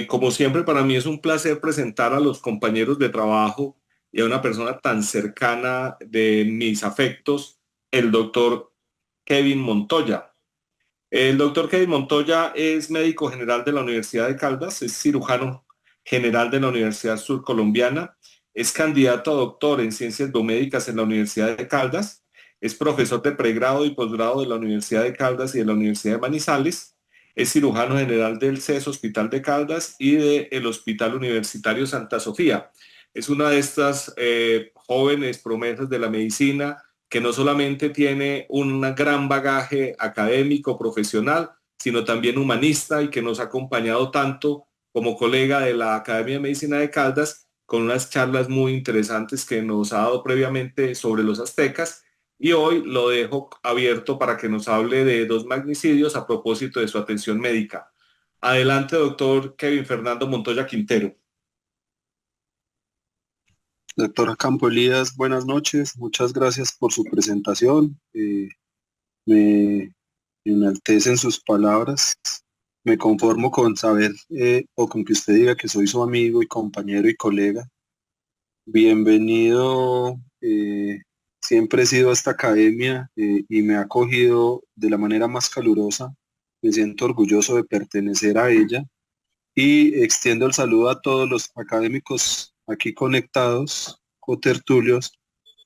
Como siempre, para mí es un placer presentar a los compañeros de trabajo y a una persona tan cercana de mis afectos, el doctor Kevin Montoya. El doctor Kevin Montoya es médico general de la Universidad de Caldas, es cirujano general de la Universidad Surcolombiana, es candidato a doctor en ciencias biomédicas en la Universidad de Caldas, es profesor de pregrado y posgrado de la Universidad de Caldas y de la Universidad de Manizales, es cirujano general del CES Hospital de Caldas y del Hospital Universitario Santa Sofía. Es una de estas jóvenes promesas de la medicina que no solamente tiene un gran bagaje académico, profesional, sino también humanista y que nos ha acompañado tanto como colega de la Academia de Medicina de Caldas con unas charlas muy interesantes que nos ha dado previamente sobre los aztecas y hoy lo dejo abierto para que nos hable de dos magnicidios a propósito de su atención médica. Adelante, doctor Kevin Fernando Montoya Quintero. Doctora Campo Elías, buenas noches. Muchas gracias por su presentación. Me enaltecen sus palabras. Me conformo con saber o con que usted diga que soy su amigo y compañero y colega. Bienvenido. Siempre he sido a esta academia y me ha acogido de la manera más calurosa. Me siento orgulloso de pertenecer a ella y extiendo el saludo a todos los académicos aquí conectados, cotertulios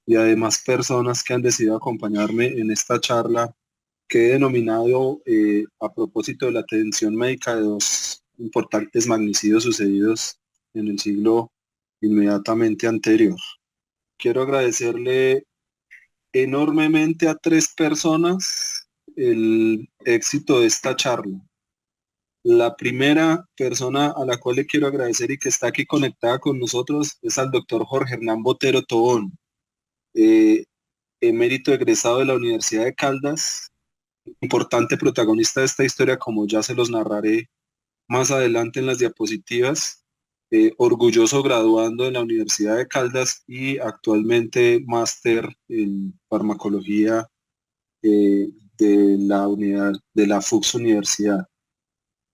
y además personas que han decidido acompañarme en esta charla que he denominado a propósito de la atención médica de dos importantes magnicidios sucedidos en el siglo inmediatamente anterior. Quiero agradecerle enormemente a tres personas el éxito de esta charla. La primera persona a la cual le quiero agradecer y que está aquí conectada con nosotros es al doctor Jorge Hernán Botero Tobón, eh, emérito egresado de la Universidad de Caldas, importante protagonista de esta historia, como ya se los narraré más adelante en las diapositivas, orgulloso graduando en la Universidad de Caldas y actualmente máster en farmacología de la unidad de la FUX Universidad.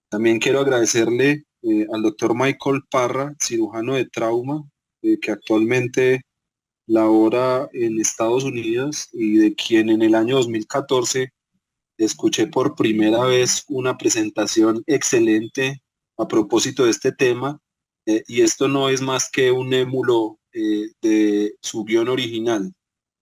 También quiero agradecerle al doctor Michael Parra, cirujano de trauma, que actualmente labora en Estados Unidos y de quien en el año 2014 escuché por primera vez una presentación excelente a propósito de este tema, y esto no es más que un émulo de su guión original.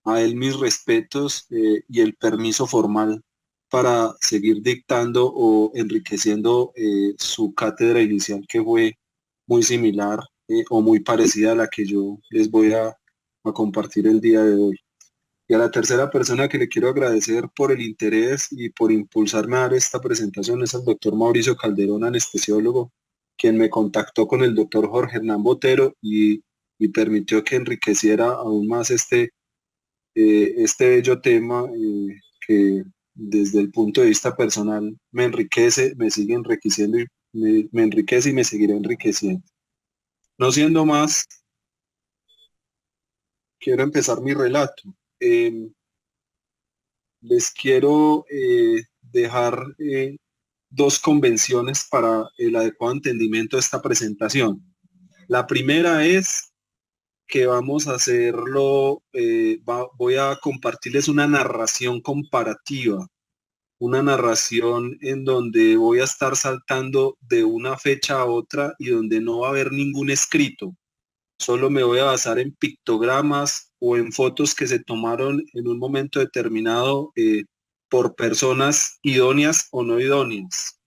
A él mis respetos y el permiso formal para seguir dictando o enriqueciendo su cátedra inicial, que fue muy similar o muy parecida a la que yo les voy a compartir el día de hoy. Y a la tercera persona que le quiero agradecer por el interés y por impulsarme a dar esta presentación es al doctor Mauricio Calderón, anestesiólogo, quien me contactó con el doctor Jorge Hernán Botero y permitió que enriqueciera aún más este bello tema que desde el punto de vista personal me enriquece, me sigue enriqueciendo y me enriquece y me seguirá enriqueciendo. No siendo más, quiero empezar mi relato. Em, Les quiero dejar dos convenciones para el adecuado entendimiento de esta presentación. La primera es que vamos a hacerlo, voy a compartirles una narración comparativa, una narración en donde voy a estar saltando de una fecha a otra y donde no va a haber ningún escrito. Solo me voy a basar en pictogramas o en fotos que se tomaron en un momento determinado por personas idóneas o no idóneas.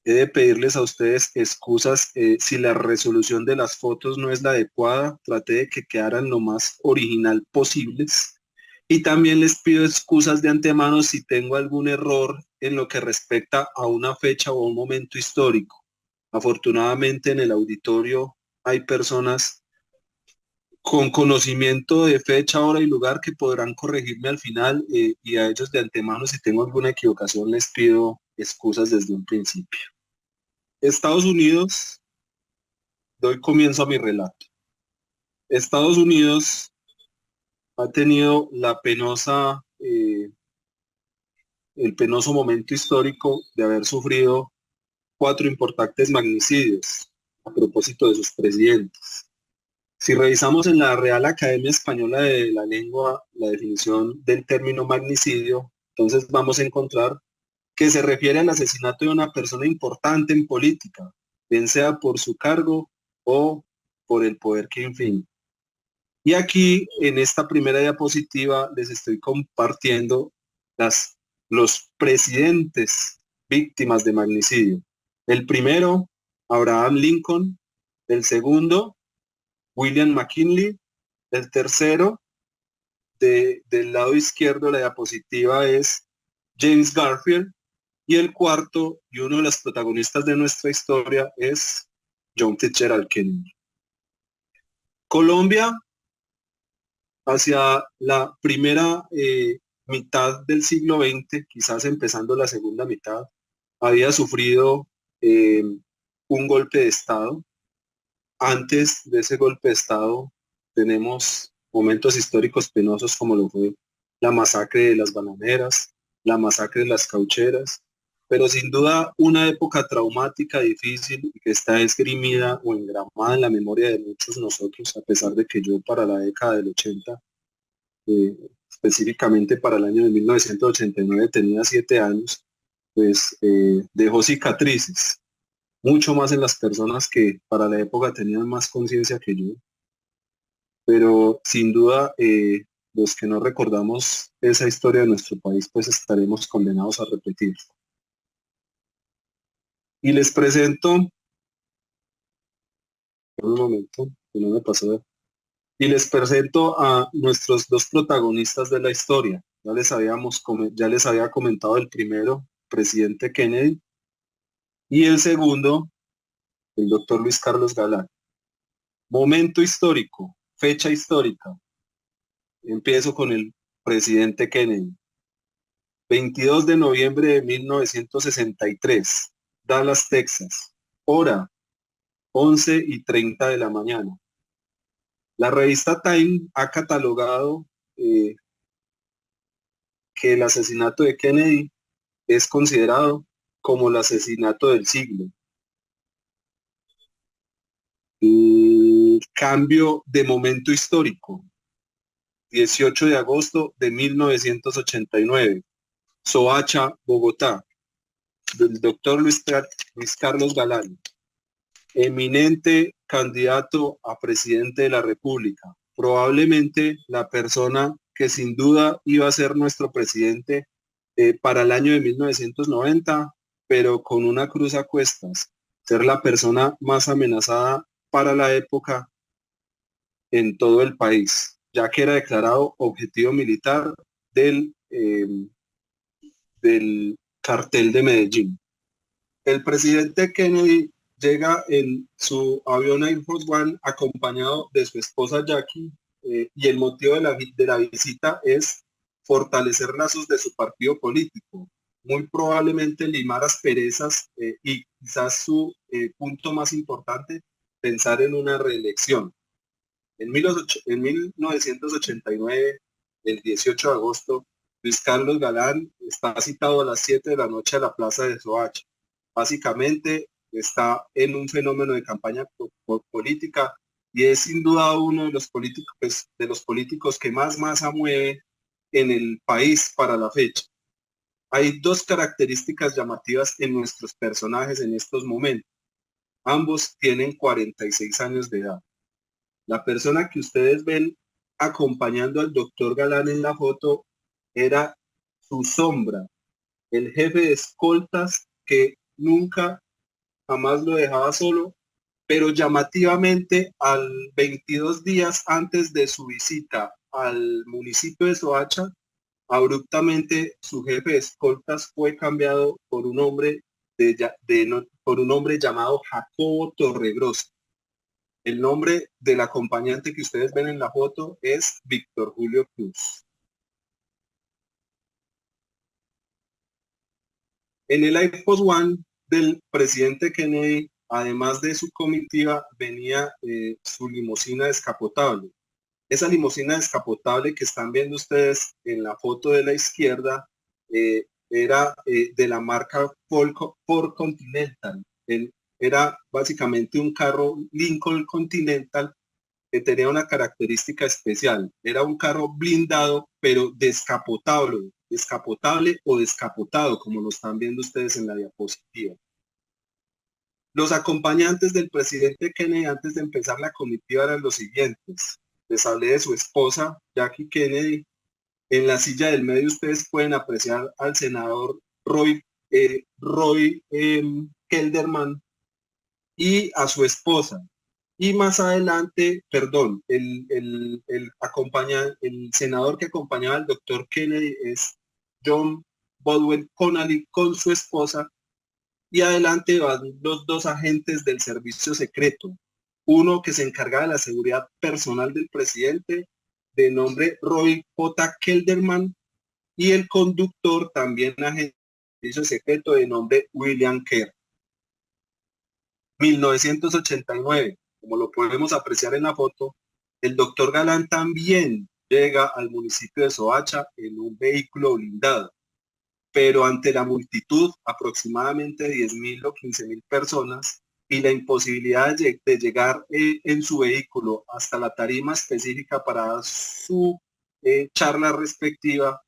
He de pedirles a ustedes excusas si la resolución de las fotos no es la adecuada. Traté de que quedaran lo más original posibles. Y también les pido excusas de antemano si tengo algún error en lo que respecta a una fecha o a un momento histórico. Afortunadamente en el auditorio hay personas con conocimiento de fecha, hora y lugar que podrán corregirme al final, y a ellos de antemano si tengo alguna equivocación les pido excusas desde un principio. Estados Unidos, doy comienzo a mi relato. Estados Unidos ha tenido el penoso momento histórico de haber sufrido cuatro importantes magnicidios. a propósito de sus presidentes. Si revisamos en la Real Academia Española de la Lengua la definición del término magnicidio, entonces vamos a encontrar que se refiere al asesinato de una persona importante en política, bien sea por su cargo o por el poder que infringe. Y aquí, en esta primera diapositiva, les estoy compartiendo los presidentes víctimas de magnicidio. El primero, Abraham Lincoln. El segundo, William McKinley. El tercero, del lado izquierdo de la diapositiva, es James Garfield. Y el cuarto, y uno de los protagonistas de nuestra historia, es John Fitzgerald Kennedy. Colombia, hacia la primera mitad del siglo XX, quizás empezando la segunda mitad, había sufrido un golpe de Estado. Antes de ese golpe de Estado tenemos momentos históricos penosos como lo fue la masacre de las bananeras, la masacre de las caucheras, pero sin duda una época traumática, difícil, y que está esgrimida o engramada en la memoria de muchos nosotros, a pesar de que yo para la década del 80, específicamente para el año de 1989, tenía 7 años, pues dejó cicatrices, mucho más en las personas que para la época tenían más conciencia que yo, pero sin duda los que no recordamos esa historia de nuestro país, pues estaremos condenados a repetir. Y les presento, un momento, que no me pasó, y les presento a nuestros dos protagonistas de la historia. Ya les había comentado el primero, presidente Kennedy, y el segundo, el doctor Luis Carlos Galán. Momento histórico, fecha histórica. Empiezo con el presidente Kennedy. 22 de noviembre de 1963, Dallas, Texas. Hora, 11:30 de la mañana. La revista Time ha catalogado que el asesinato de Kennedy es considerado como el asesinato del siglo. Cambio de momento histórico. 18 de agosto de 1989. Soacha, Bogotá. Del doctor Luis Carlos Galán. Eminente candidato a presidente de la República. Probablemente la persona que sin duda iba a ser nuestro presidente para el año de 1990, pero con una cruz a cuestas, ser la persona más amenazada para la época en todo el país, ya que era declarado objetivo militar del cartel de Medellín. El presidente Kennedy llega en su avión Air Force One acompañado de su esposa Jackie, y el motivo de la visita es fortalecer lazos de su partido político, muy probablemente limar asperezas, y quizás su punto más importante, pensar en una reelección. En 1989, el 18 de agosto, Luis Carlos Galán está citado a las 7 de la noche a la plaza de Soacha. Básicamente está en un fenómeno de campaña política y es sin duda uno de los políticos, pues, que más masa mueve en el país para la fecha. Hay dos características llamativas en nuestros personajes en estos momentos. Ambos tienen 46 años de edad. La persona que ustedes ven acompañando al doctor Galán en la foto era su sombra, el jefe de escoltas que nunca jamás lo dejaba solo, pero llamativamente al 22 días antes de su visita al municipio de Soacha, abruptamente su jefe de escoltas fue cambiado por un hombre por un hombre llamado Jacobo Torregrosa. El nombre del acompañante que ustedes ven en la foto es Víctor Julio Cruz. En el Air Force One del presidente Kennedy, además de su comitiva, venía su limusina descapotable. Esa limusina descapotable que están viendo ustedes en la foto de la izquierda era de la marca Ford Continental. era básicamente un carro Lincoln Continental que tenía una característica especial. Era un carro blindado, pero descapotable o descapotado, como lo están viendo ustedes en la diapositiva. Los acompañantes del presidente Kennedy antes de empezar la comitiva eran los siguientes. Les hablé de su esposa, Jackie Kennedy. En la silla del medio ustedes pueden apreciar al senador Roy Kelderman y a su esposa. Y más adelante, perdón, el senador que acompañaba al doctor Kennedy es John Baldwin Connally con su esposa. Y adelante van los dos agentes del servicio secreto. Uno que se encarga de la seguridad personal del presidente, de nombre Roy J. Kelderman, y el conductor, también agente del servicio secreto, de nombre William Kerr. 1989, como lo podemos apreciar en la foto, el doctor Galán también llega al municipio de Soacha en un vehículo blindado, pero ante la multitud, aproximadamente 10.000 o 15.000 personas, y la imposibilidad de llegar en su vehículo hasta la tarima específica para su charla respectiva,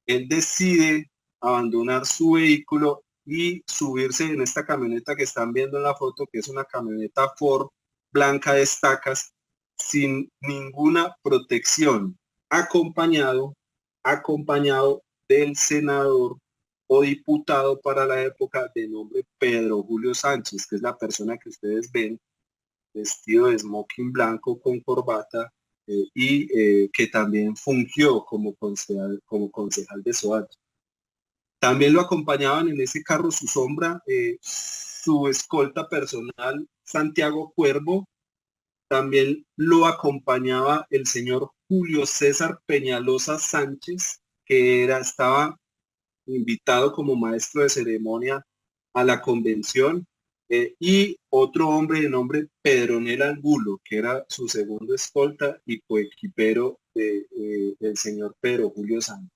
él decide abandonar su vehículo y subirse en esta camioneta que están viendo en la foto, que es una camioneta Ford blanca de estacas, sin ninguna protección, acompañado del senador o diputado para la época de nombre Pedro Julio Sánchez, que es la persona que ustedes ven vestido de smoking blanco con corbata que también fungió como concejal de Soacha. También lo acompañaban en ese carro su sombra, su escolta personal, Santiago Cuervo. También lo acompañaba el señor Julio César Peñalosa Sánchez, que estaba invitado como maestro de ceremonia a la convención, y otro hombre de nombre Pedronel Angulo, que era su segundo escolta y coequipero del señor Pedro Julio Sánchez.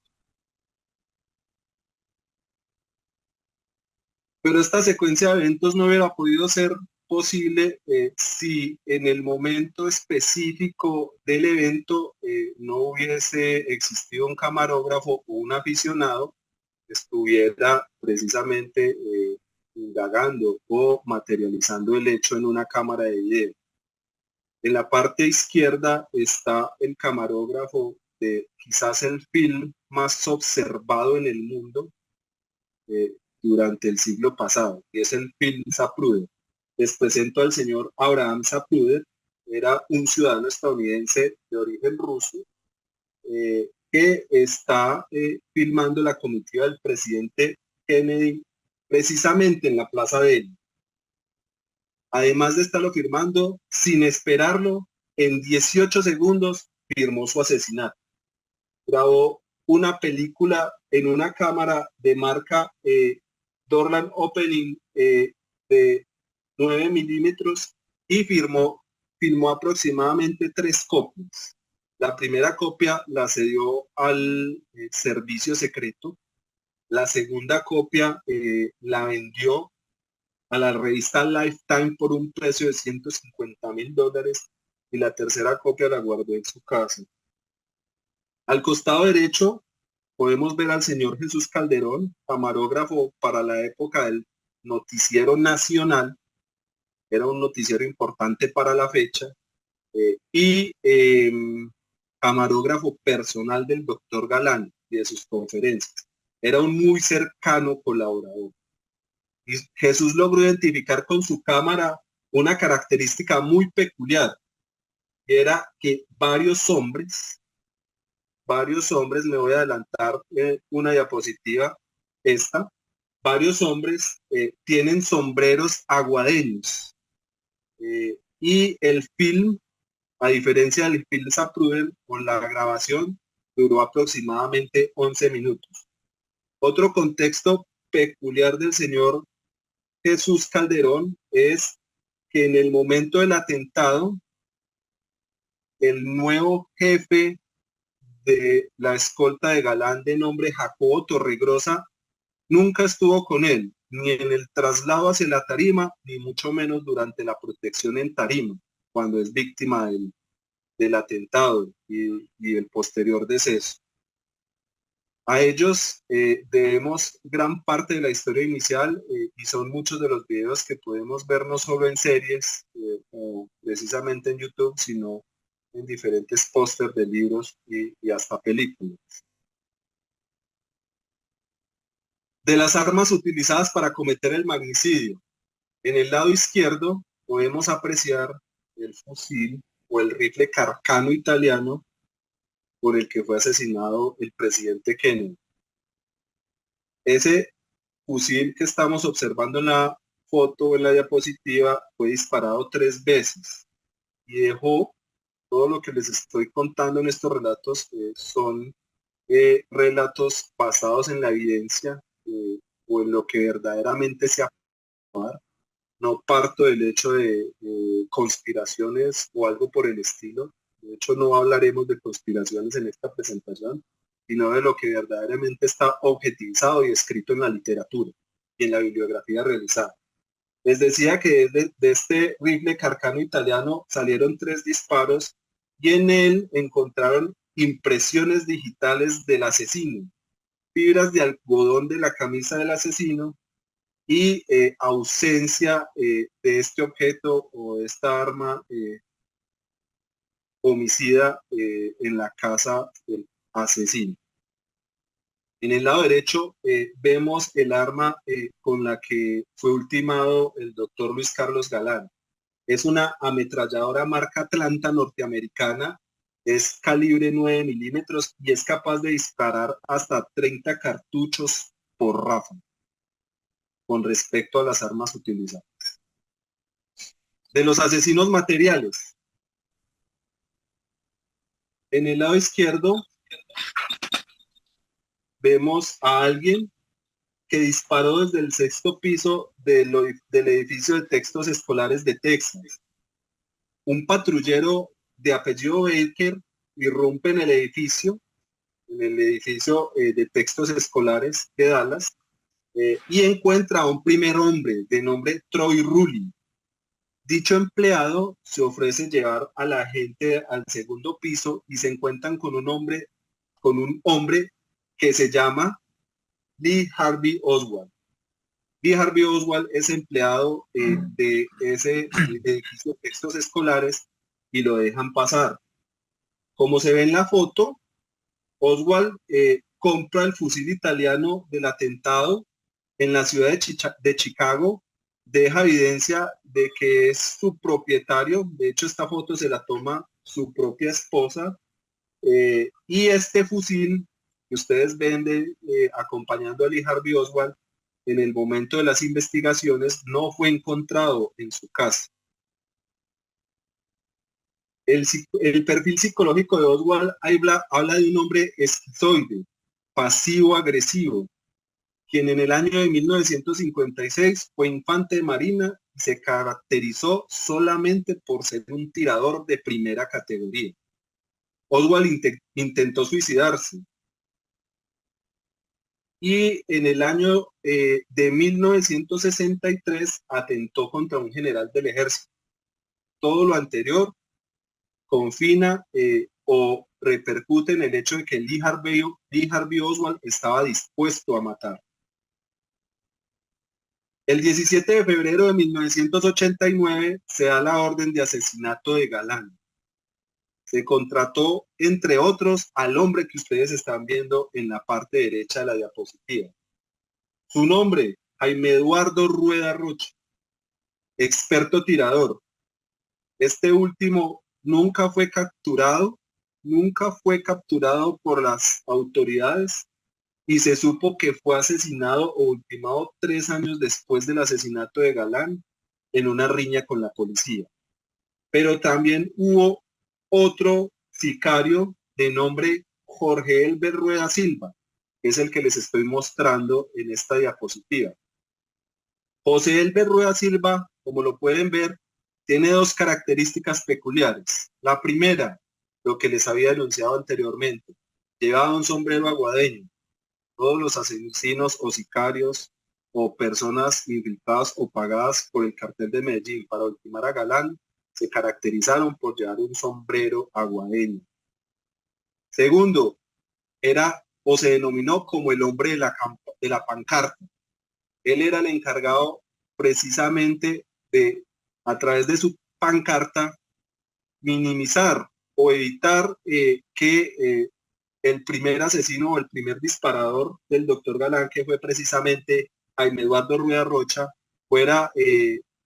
Pero esta secuencia de eventos no hubiera podido ser posible si en el momento específico del evento no hubiese existido un camarógrafo o un aficionado que estuviera precisamente indagando o materializando el hecho en una cámara de video. En la parte izquierda está el camarógrafo de quizás el film más observado en el mundo, durante el siglo pasado, y es el film Zapruder. Les presento al señor Abraham Zapruder. Era un ciudadano estadounidense de origen ruso, que está filmando la comitiva del presidente Kennedy precisamente en la Plaza de él. Además de estarlo firmando, sin esperarlo, en 18 segundos firmó su asesinato. Grabó una película en una cámara de marca Dorland Opening de 9 milímetros y filmó aproximadamente 3 copias. La primera copia la cedió al servicio secreto. La segunda copia la vendió a la revista Lifetime por un precio de $150,000, y la tercera copia la guardó en su casa. Al costado derecho podemos ver al señor Jesús Calderón, camarógrafo para la época del Noticiero Nacional. Era un noticiero importante para la fecha, y camarógrafo personal del doctor Galán y de sus conferencias. Era un muy cercano colaborador. Y Jesús logró identificar con su cámara una característica muy peculiar, y era que varios hombres, me voy a adelantar una diapositiva, varios hombres tienen sombreros aguadeños, y el film, a diferencia del film Zapruder, con la grabación duró aproximadamente 11 minutos. Otro contexto peculiar del señor Jesús Calderón es que en el momento del atentado, el nuevo jefe de la escolta de Galán, de nombre Jacobo Torregrosa, nunca estuvo con él. ni en el traslado hacia la tarima, ni mucho menos durante la protección en tarima, cuando es víctima del atentado y el posterior deceso. A ellos debemos gran parte de la historia inicial y son muchos de los videos que podemos ver no solo en series o precisamente en YouTube, sino en diferentes pósters de libros y hasta películas. De las armas utilizadas para cometer el magnicidio, en el lado izquierdo podemos apreciar el fusil o el rifle Carcano italiano por el que fue asesinado el presidente Kennedy. Ese fusil que estamos observando en la foto, en la diapositiva, fue disparado 3 veces y dejó todo lo que les estoy contando en estos relatos, son relatos basados en la evidencia o en lo que verdaderamente se ha. No parto del hecho de conspiraciones o algo por el estilo. De hecho, no hablaremos de conspiraciones en esta presentación, sino de lo que verdaderamente está objetivizado y escrito en la literatura y en la bibliografía realizada. Les decía que de este rifle Carcano italiano salieron 3 disparos y en él encontraron impresiones digitales del asesino, fibras de algodón de la camisa del asesino y ausencia de este objeto o de esta arma homicida en la casa del asesino. En el lado derecho vemos el arma con la que fue ultimado el doctor Luis Carlos Galán. Es una ametralladora marca Atlanta norteamericana, es calibre 9 milímetros y es capaz de disparar hasta 30 cartuchos por ráfaga con respecto a las armas utilizadas. De los asesinos materiales, en el lado izquierdo vemos a alguien que disparó desde el 6º piso del edificio de textos escolares de Texas. Un patrullero de apellido Baker irrumpe en el edificio de textos escolares de Dallas, y encuentra a un primer hombre de nombre Troy Rulli. Dicho empleado se ofrece llevar a la gente al 2º piso y se encuentran con un hombre que se llama Lee Harvey Oswald. Lee Harvey Oswald es empleado de ese edificio de textos escolares y lo dejan pasar. Como se ve en la foto, Oswald compra el fusil italiano del atentado en la ciudad de Chicago, deja evidencia de que es su propietario. De hecho, esta foto se la toma su propia esposa, y este fusil que ustedes ven acompañando a Lee Harvey Oswald en el momento de las investigaciones no fue encontrado en su casa. El perfil psicológico de Oswald habla de un hombre esquizoide, pasivo-agresivo, quien en el año de 1956 fue infante de marina y se caracterizó solamente por ser un tirador de primera categoría. Oswald intentó suicidarse y en el año de 1963 atentó contra un general del ejército. Todo lo anterior confina o repercute en el hecho de que Lee Harvey Oswald estaba dispuesto a matar. El 17 de febrero de 1989 se da la orden de asesinato de Galán. Se contrató, entre otros, al hombre que ustedes están viendo en la parte derecha de la diapositiva. Su nombre, Jaime Eduardo Rueda Rocha, experto tirador. Este último nunca fue capturado por las autoridades y se supo que fue asesinado o ultimado 3 años después del asesinato de Galán en una riña con la policía. Pero también hubo otro sicario de nombre Jorge Elber Rueda Silva, que es el que les estoy mostrando en esta diapositiva. José Elber Rueda Silva, como lo pueden ver, tiene 2 características peculiares. La primera, lo que les había denunciado anteriormente, llevaba un sombrero aguadeño. Todos los asesinos o sicarios o personas infiltradas o pagadas por el cartel de Medellín para ultimar a Galán se caracterizaron por llevar un sombrero aguadeño. Segundo, era o se denominó como el hombre de la pancarta. Él era el encargado precisamente de, a través de su pancarta, minimizar o evitar que el primer asesino o el primer disparador del doctor Galán, que fue precisamente Jaime Eduardo Rueda Rocha, fuera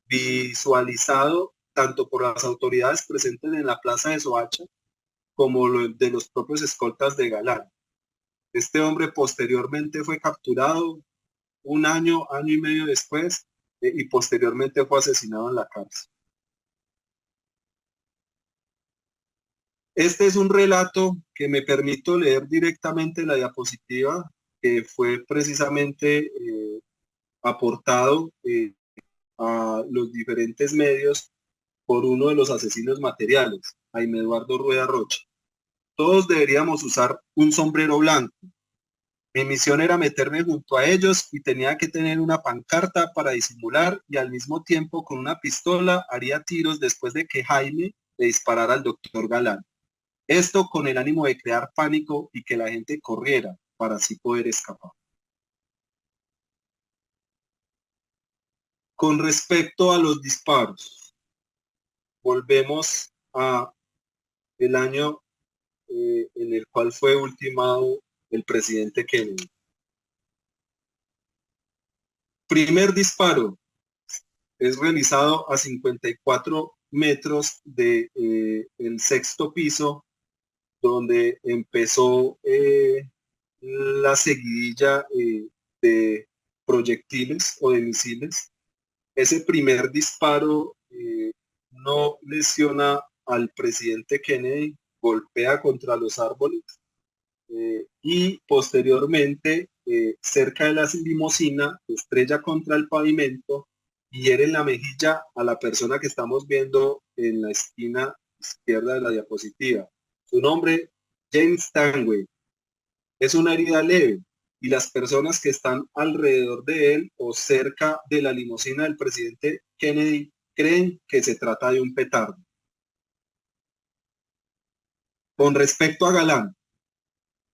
visualizado tanto por las autoridades presentes en la plaza de Soacha como de los propios escoltas de Galán. Este hombre posteriormente fue capturado un año y medio después y posteriormente fue asesinado en la cárcel. Este es un relato que me permito leer directamente la diapositiva, que fue precisamente aportado a los diferentes medios por uno de los asesinos materiales, Jaime Eduardo Rueda Rocha. Todos deberíamos usar un sombrero blanco. Mi misión era meterme junto a ellos y tenía que tener una pancarta para disimular y al mismo tiempo con una pistola haría tiros después de que Jaime le disparara al doctor Galán. Esto con el ánimo de crear pánico y que la gente corriera para así poder escapar. Con respecto a los disparos, volvemos a el año en el cual fue ultimado el presidente Kennedy. Primer disparo es realizado a 54 metros de el sexto piso, donde empezó la seguidilla de proyectiles o de misiles. Ese primer disparo no lesiona al presidente Kennedy, golpea contra los árboles y posteriormente cerca de la limusina estrella contra el pavimento y hiere en la mejilla a la persona que estamos viendo en la esquina izquierda de la diapositiva. Su nombre, James Stanway. Es una herida leve y las personas que están alrededor de él o cerca de la limusina del presidente Kennedy creen que se trata de un petardo. Con respecto a Galán,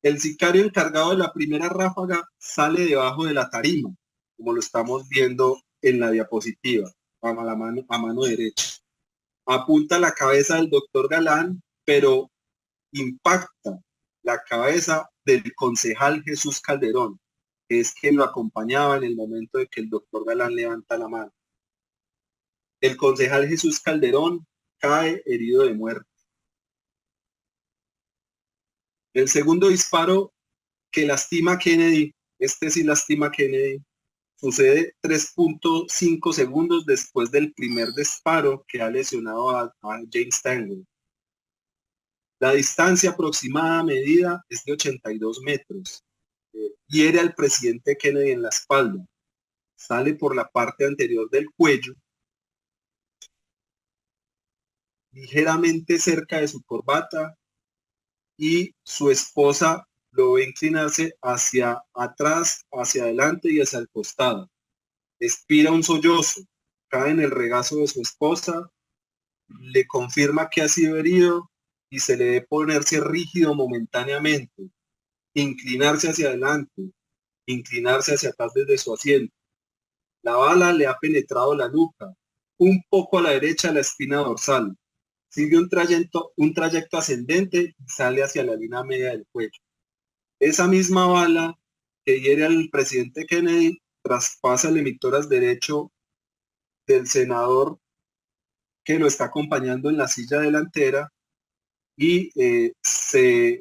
el sicario encargado de la primera ráfaga sale debajo de la tarima, como lo estamos viendo en la diapositiva, a mano derecha. Apunta la cabeza del doctor Galán, pero impacta la cabeza del concejal Jesús Calderón, que es quien lo acompañaba en el momento de que el doctor Galán levanta la mano. El concejal Jesús Calderón cae herido de muerte. El segundo disparo que lastima a Kennedy, este sí lastima a Kennedy, sucede 3.5 segundos después del primer disparo que ha lesionado a James Stanway. La distancia aproximada medida es de 82 metros. Hiere al presidente Kennedy en la espalda. Sale por la parte anterior del cuello, ligeramente cerca de su corbata, y su esposa lo ve inclinarse hacia atrás, hacia adelante y hacia el costado. Expira un sollozo, cae en el regazo de su esposa, le confirma que ha sido herido y se le debe ponerse rígido momentáneamente, inclinarse hacia adelante, inclinarse hacia atrás desde su asiento. La bala le ha penetrado la nuca, un poco a la derecha de la espina dorsal. Sigue un trayecto ascendente y sale hacia la línea media del cuello. Esa misma bala que hiere al presidente Kennedy traspasa el emitoras derecho del senador que lo está acompañando en la silla delantera y se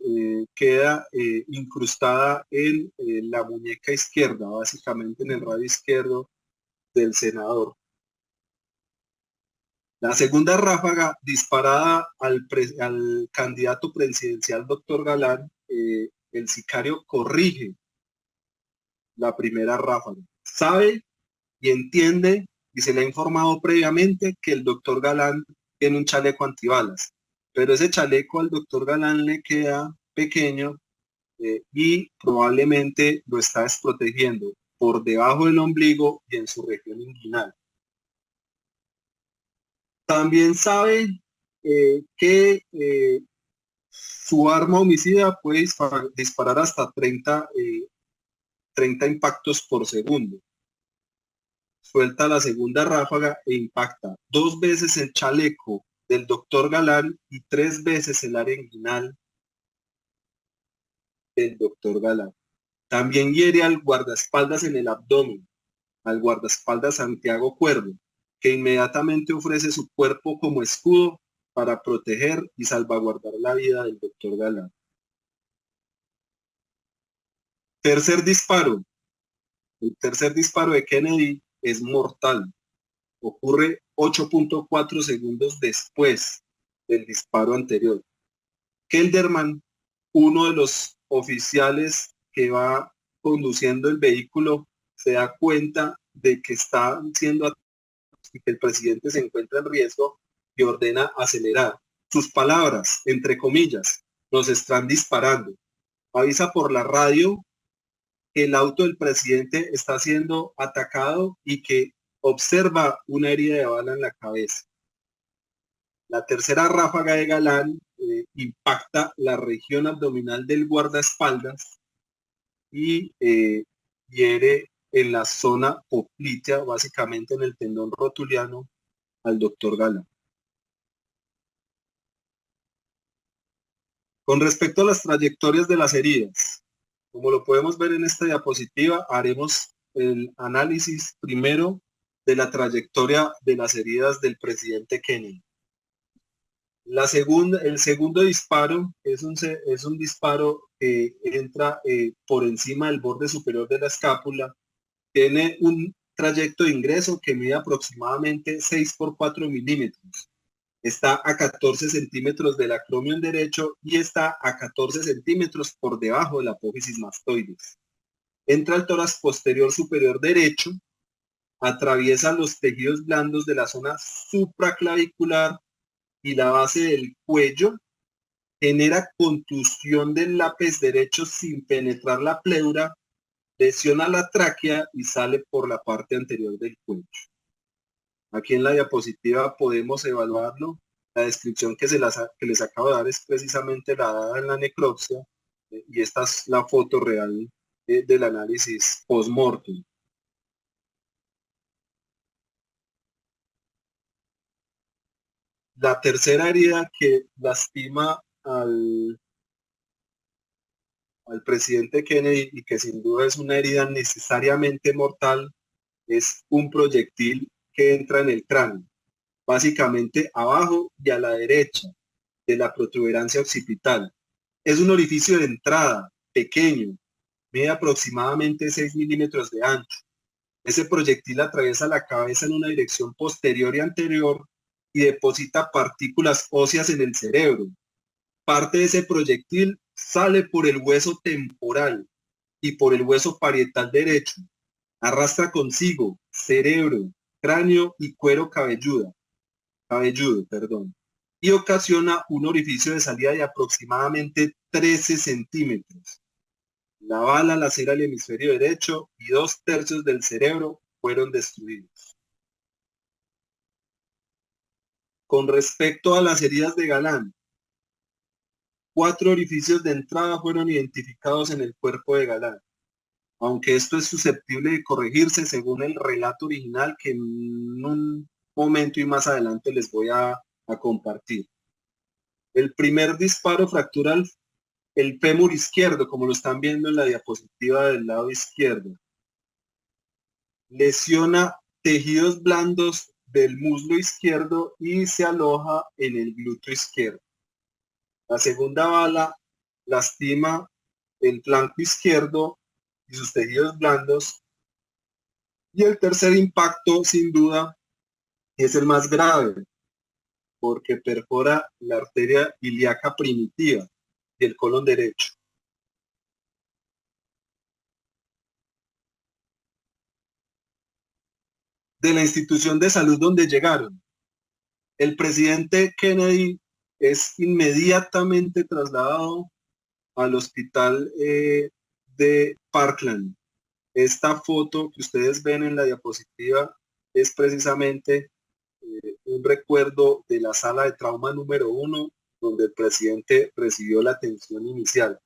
queda incrustada en la muñeca izquierda, básicamente en el radio izquierdo del senador. La segunda ráfaga disparada al candidato presidencial doctor Galán, el sicario corrige la primera ráfaga. Sabe y entiende y se le ha informado previamente que el doctor Galán tiene un chaleco antibalas, pero ese chaleco al doctor Galán le queda pequeño y probablemente lo está desprotegiendo. por debajo del ombligo y en su región inguinal. También sabe que su arma homicida puede disparar hasta 30 impactos por segundo. Suelta la segunda ráfaga e impacta 2 veces el chaleco del doctor Galán y 3 veces el área inguinal del doctor Galán. También hiere al guardaespaldas en el abdomen, al guardaespaldas Santiago Cuervo, que inmediatamente ofrece su cuerpo como escudo para proteger y salvaguardar la vida del doctor Galán. Tercer disparo. El tercer disparo de Kennedy es mortal. Ocurre 8.4 segundos después del disparo anterior. Kelderman, uno de los oficiales que va conduciendo el vehículo, se da cuenta de que está siendo y que el presidente se encuentra en riesgo y ordena acelerar. Sus palabras, entre comillas, nos están disparando. Avisa por la radio que el auto del presidente está siendo atacado y que observa una herida de bala en la cabeza. La tercera ráfaga de Galán impacta la región abdominal del guardaespaldas y hiere en la zona poplitea, básicamente en el tendón rotuliano, al doctor Galán. Con respecto a las trayectorias de las heridas, como lo podemos ver en esta diapositiva, haremos el análisis primero de la trayectoria de las heridas del presidente Kennedy. El segundo disparo es un disparo que entra por encima del borde superior de la escápula. Tiene un trayecto de ingreso que mide aproximadamente 6 por 4 milímetros. Está a 14 centímetros del acromion derecho y está a 14 centímetros por debajo de la apófisis mastoides. Entra al tórax posterior superior derecho, atraviesa los tejidos blandos de la zona supraclavicular y la base del cuello, genera contusión del lápiz derecho sin penetrar la pleura, lesiona la tráquea y sale por la parte anterior del cuello. Aquí en la diapositiva podemos evaluarlo. La descripción que les acabo de dar es precisamente la dada en la necropsia y esta es la foto real del análisis post-mortem. La tercera herida que lastima al presidente Kennedy y que sin duda es una herida necesariamente mortal es un proyectil que entra en el cráneo, básicamente abajo y a la derecha de la protuberancia occipital. Es un orificio de entrada pequeño, mide aproximadamente 6 milímetros de ancho. Ese proyectil atraviesa la cabeza en una dirección posterior y anterior y deposita partículas óseas en el cerebro. Parte de ese proyectil sale por el hueso temporal y por el hueso parietal derecho. Arrastra consigo cerebro, cráneo y cuero cabelludo, y ocasiona un orificio de salida de aproximadamente 13 centímetros. La bala lacera el hemisferio derecho y 2/3 del cerebro fueron destruidos. Con respecto a las heridas de Galán, 4 orificios de entrada fueron identificados en el cuerpo de Galán, aunque esto es susceptible de corregirse según el relato original que en un momento y más adelante les voy a compartir. El primer disparo fractura el fémur izquierdo, como lo están viendo en la diapositiva del lado izquierdo. Lesiona tejidos blandos del muslo izquierdo y se aloja en el glúteo izquierdo. La segunda bala lastima el flanco izquierdo y sus tejidos blandos. Y el tercer impacto, sin duda, es el más grave, porque perfora la arteria ilíaca primitiva del colon derecho. De la institución de salud donde llegaron, el presidente Kennedy es inmediatamente trasladado al hospital de Parkland. Esta foto que ustedes ven en la diapositiva es precisamente un recuerdo de la sala de trauma número 1, donde el presidente recibió la atención inicial.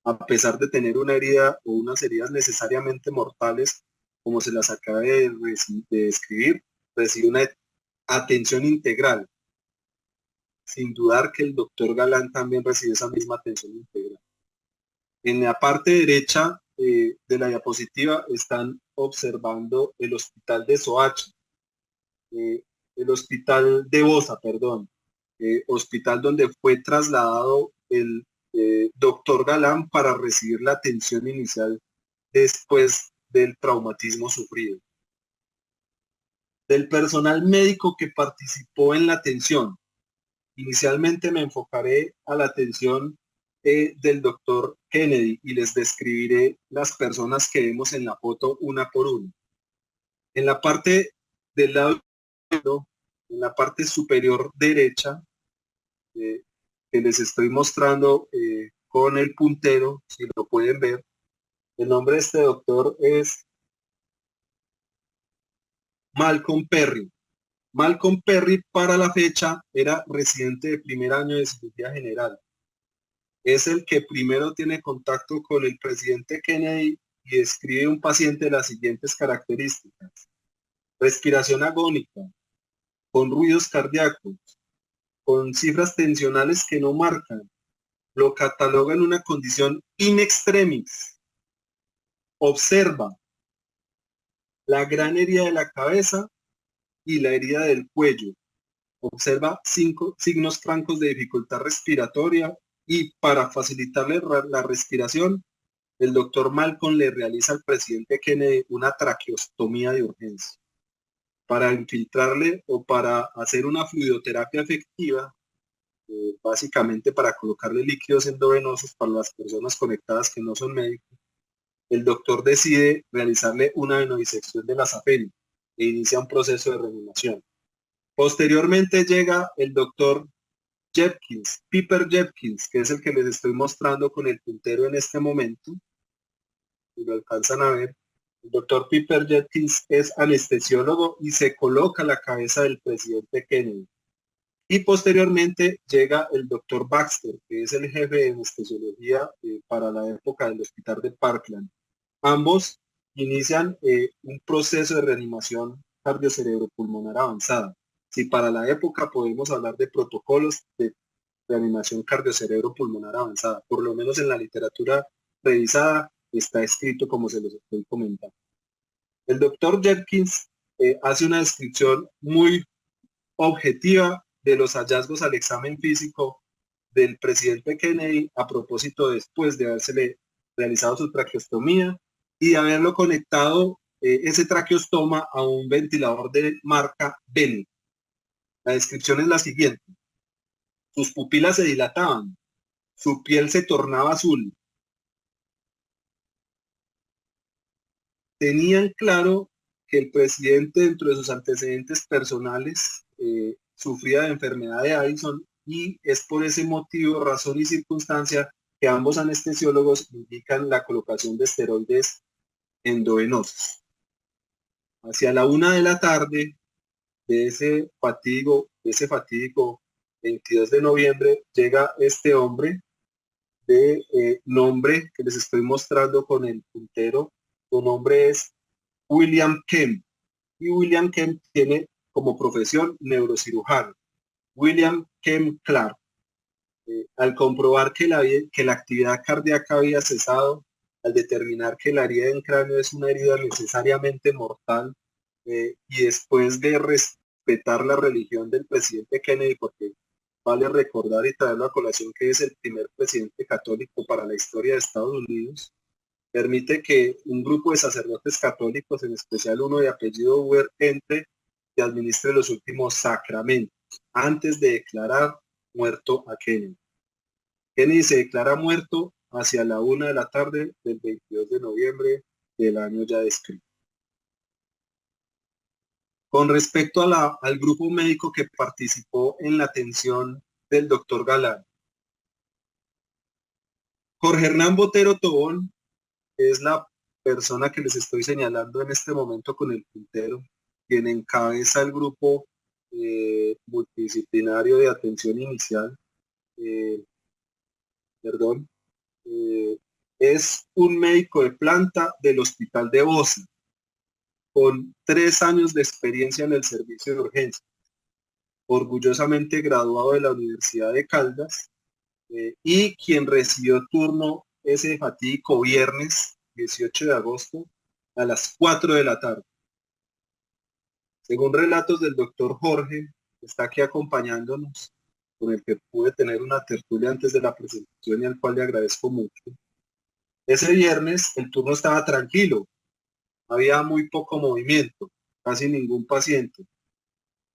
A pesar de tener una herida o unas heridas necesariamente mortales, como se las acaba de describir, recibió una atención integral. Sin dudar que el doctor Galán también recibió esa misma atención integral. En la parte derecha de la diapositiva están observando el hospital de Soacha, el hospital de Bosa, perdón, hospital donde fue trasladado el doctor Galán para recibir la atención inicial después del traumatismo sufrido. Del personal médico que participó en la atención, inicialmente me enfocaré a la atención del doctor Kennedy y les describiré las personas que vemos en la foto una por una. En la parte del lado, en la parte superior derecha, que les estoy mostrando con el puntero, si lo pueden ver, el nombre de este doctor es Malcolm Perry. Malcolm Perry para la fecha era residente de primer año de cirugía general. Es el que primero tiene contacto con el presidente Kennedy y describe un paciente de las siguientes características: respiración agónica, con ruidos cardíacos, con cifras tensionales que no marcan, lo cataloga en una condición in extremis, observa la gran herida de la cabeza y la herida del cuello, observa 5 signos francos de dificultad respiratoria y para facilitarle la respiración, el doctor Malcolm le realiza al presidente Kennedy una traqueostomía de urgencia. Para infiltrarle o para hacer una fluidoterapia efectiva, básicamente para colocarle líquidos endovenosos para las personas conectadas que no son médicos, el doctor decide realizarle una venodisección de la safena e inicia un proceso de reanimación. Posteriormente llega el doctor Jepkins, Piper Jepkins, que es el que les estoy mostrando con el puntero en este momento, si lo alcanzan a ver. El doctor Piper Jepkins es anestesiólogo y se coloca la cabeza del presidente Kennedy. Y posteriormente llega el doctor Baxter, que es el jefe de anestesiología para la época del hospital de Parkland. Ambos inician un proceso de reanimación cardiocerebropulmonar avanzada. Si para la época podemos hablar de protocolos de reanimación cardiocerebropulmonar avanzada, por lo menos en la literatura revisada está escrito como se los estoy comentando. El doctor Jepkins hace una descripción muy objetiva de los hallazgos al examen físico del presidente Kennedy a propósito después de habérsele realizado su traqueostomía y de haberlo conectado ese traqueostoma a un ventilador de marca Bennett. La descripción es la siguiente: sus pupilas se dilataban, su piel se tornaba azul, tenían claro que el presidente, dentro de sus antecedentes personales, sufría de enfermedad de Addison y es por ese motivo, razón y circunstancia que ambos anestesiólogos indican la colocación de esteroides endovenosos. Hacia la 1 de la tarde de ese fatídico 22 de noviembre, llega este hombre de nombre que les estoy mostrando con el puntero. Su nombre es William Kemp, y William Kemp tiene como profesión neurocirujano. William Kemp Clark, al comprobar que la actividad cardíaca había cesado, al determinar que la herida en cráneo es una herida necesariamente mortal, y después de respetar la religión del presidente Kennedy, porque vale recordar y traerlo a colación que es el primer presidente católico para la historia de Estados Unidos, permite que un grupo de sacerdotes católicos, en especial uno de apellido Weir, entre y administre los últimos sacramentos antes de declarar muerto a Kennedy. Kennedy se declara muerto hacia la 1 de la tarde del 22 de noviembre del año ya descrito. Con respecto al grupo médico que participó en la atención del doctor Galán, Jorge Hernán Botero Tobón es la persona que les estoy señalando en este momento con el puntero, quien encabeza el grupo multidisciplinario de atención inicial, eh, perdón, eh, es un médico de planta del Hospital de Bosa, con 3 años de experiencia en el servicio de urgencia, orgullosamente graduado de la Universidad de Caldas, y quien recibió turno ese fatídico viernes 18 de agosto a las 4 de la tarde. Según relatos del doctor Jorge, que está aquí acompañándonos, con el que pude tener una tertulia antes de la presentación y al cual le agradezco mucho. Ese viernes el turno estaba tranquilo, había muy poco movimiento, casi ningún paciente.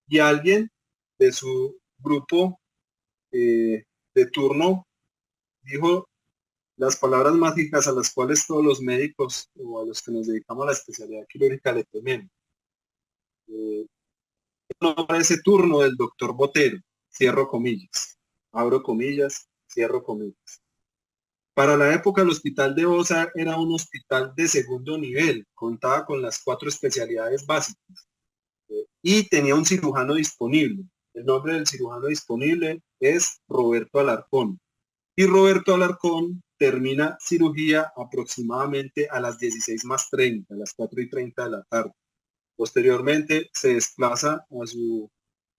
Y alguien de su grupo de turno dijo las palabras mágicas a las cuales todos los médicos o a los que nos dedicamos a la especialidad quirúrgica le tememos. No ese turno del doctor Botero, cierro comillas, abro comillas, cierro comillas. Para la época el hospital de Bosa era un hospital de segundo nivel, contaba con las 4 especialidades básicas y tenía un cirujano disponible. El nombre del cirujano disponible es Roberto Alarcón. Y Roberto Alarcón termina cirugía aproximadamente a las 16:30, a las 4:30 de la tarde. Posteriormente se desplaza a su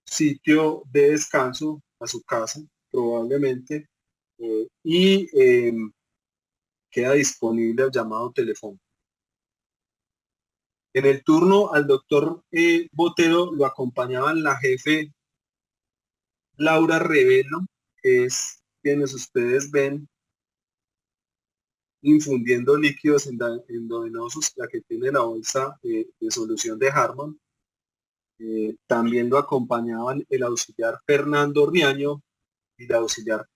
sitio de descanso, a su casa probablemente, y queda disponible el llamado telefónico. En el turno al doctor Botero lo acompañaban la jefe Laura Revelo, que es quienes ustedes ven infundiendo líquidos endovenosos, la que tiene la bolsa de solución de Harman. También lo acompañaban el auxiliar Fernando Riaño y la auxiliar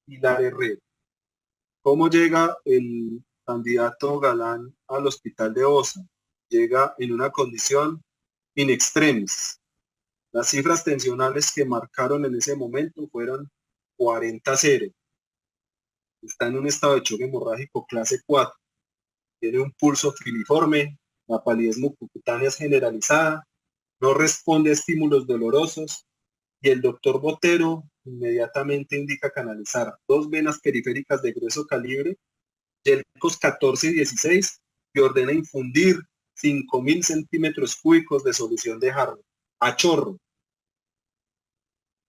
Pilar Herrera. ¿Cómo llega el candidato Galán al hospital de Bosa? Llega en una condición in extremis. Las cifras tensionales que marcaron en ese momento fueron 40-0. Está en un estado de choque hemorrágico clase 4. Tiene un pulso filiforme, la palidez mucocutánea es generalizada, no responde a estímulos dolorosos y el doctor Botero inmediatamente indica canalizar 2 venas periféricas de grueso calibre, Yelcos 14 y 16, y ordena infundir 5.000 centímetros cúbicos de solución de Harman a chorro.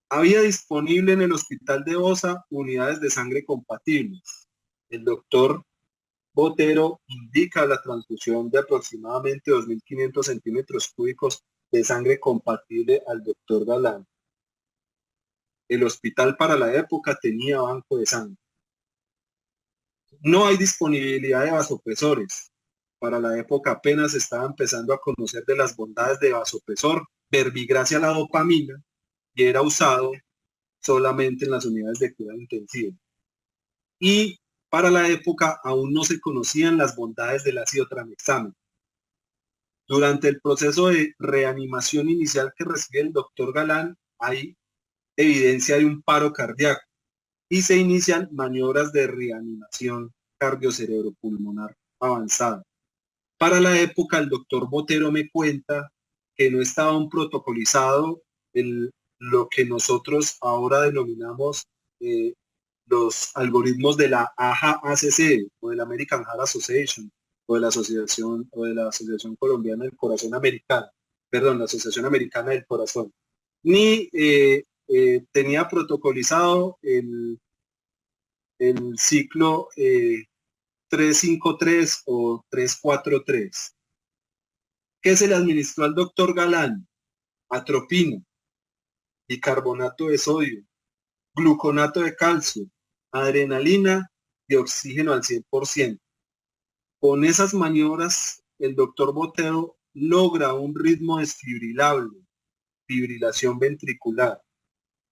Había disponible en el hospital de Bosa unidades de sangre compatibles. El doctor Botero indica la transfusión de aproximadamente 2.500 centímetros cúbicos de sangre compatible al doctor Galán. El hospital para la época tenía banco de sangre. No hay disponibilidad de vasopresores. Para la época apenas estaba empezando a conocer de las bondades de vasopresor verbigracia a la dopamina y era usado solamente en las unidades de cuidado intensivo. Y para la época aún no se conocían las bondades del ácido tranexámico. Durante el proceso de reanimación inicial que recibe el doctor Galán, hay evidencia de un paro cardíaco y se inician maniobras de reanimación cardiocerebropulmonar avanzada. Para la época, el doctor Botero me cuenta que no estaba un protocolizado lo que nosotros ahora denominamos los algoritmos de la AHA-ACC o de la American Heart Association o de la Asociación Colombiana del Corazón Americano, perdón, la Asociación Americana del Corazón, ni tenía protocolizado el ciclo 353 o 343. ¿Qué se le administró al doctor Galán? Atropina, bicarbonato de sodio, gluconato de calcio, adrenalina y oxígeno al 100%. Con esas maniobras, el doctor Botero logra un ritmo desfibrilable, fibrilación ventricular,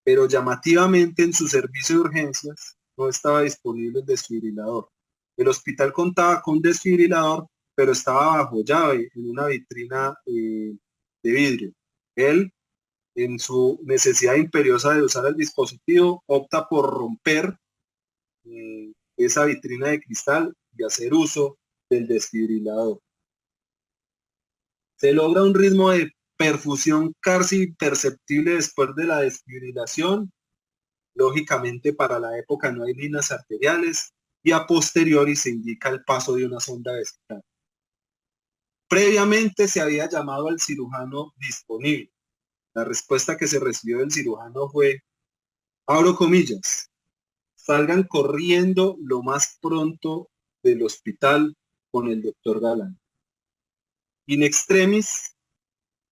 pero llamativamente en su servicio de urgencias no estaba disponible el desfibrilador. El hospital contaba con desfibrilador, pero estaba bajo llave en una vitrina de vidrio. Él, en su necesidad imperiosa de usar el dispositivo, opta por romper esa vitrina de cristal y hacer uso del desfibrilador. Se logra un ritmo de perfusión casi imperceptible después de la desfibrilación. Lógicamente, para la época no hay líneas arteriales y a posteriori se indica el paso de una sonda vesical. Previamente se había llamado al cirujano disponible. La respuesta que se recibió del cirujano fue, abro comillas, salgan corriendo lo más pronto del hospital con el doctor Galán. In extremis,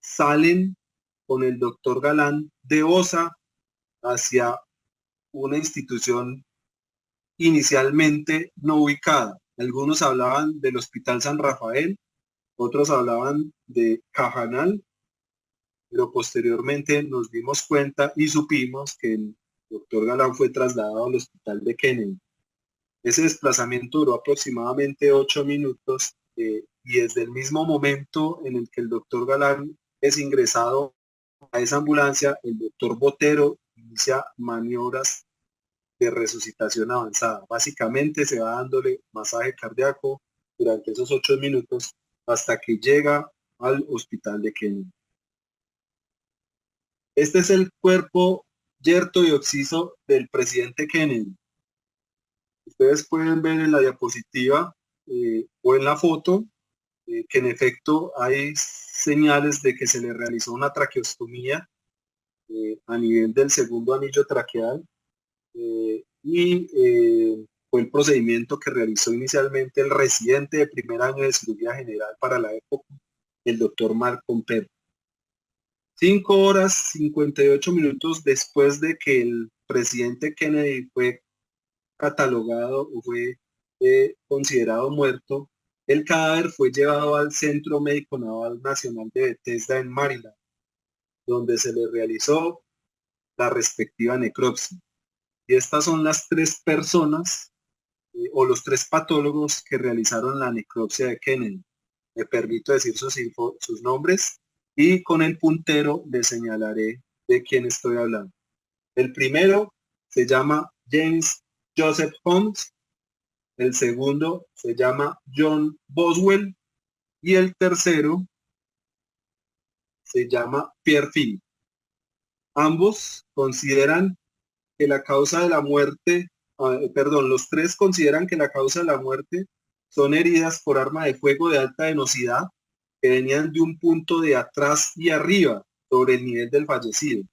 salen con el doctor Galán de Osa hacia una institución inicialmente no ubicada. Algunos hablaban del Hospital San Rafael, otros hablaban de Cajanal, pero posteriormente nos dimos cuenta y supimos que el doctor Galán fue trasladado al Hospital de Kennedy. Ese desplazamiento duró aproximadamente 8 minutos y desde el mismo momento en el que el doctor Galán es ingresado a esa ambulancia, el doctor Botero inicia maniobras de resucitación avanzada. Básicamente se va dándole masaje cardíaco durante esos 8 minutos hasta que llega al hospital de Kennedy. Este es el cuerpo yerto y oxiso del presidente Kennedy. Ustedes pueden ver en la diapositiva o en la foto que en efecto hay señales de que se le realizó una traqueostomía a nivel del segundo anillo traqueal fue el procedimiento que realizó inicialmente el residente de primer año de cirugía general para la época, el doctor Malcolm Perry. 5 horas 58 minutos después de que el presidente Kennedy fue catalogado o fue considerado muerto, el cadáver fue llevado al Centro Médico Naval Nacional de Bethesda en Maryland, donde se le realizó la respectiva necropsia. Y estas son las 3 personas o los 3 patólogos que realizaron la necropsia de Kennedy. Me permito decir sus nombres y con el puntero les señalaré de quién estoy hablando. El primero se llama James Joseph Holmes, el segundo se llama John Boswell y el tercero se llama Pierre Philip. Ambos consideran que la causa de la muerte, los 3 consideran que la causa de la muerte son heridas por arma de fuego de alta venosidad que venían de un punto de atrás y arriba sobre el nivel del fallecido.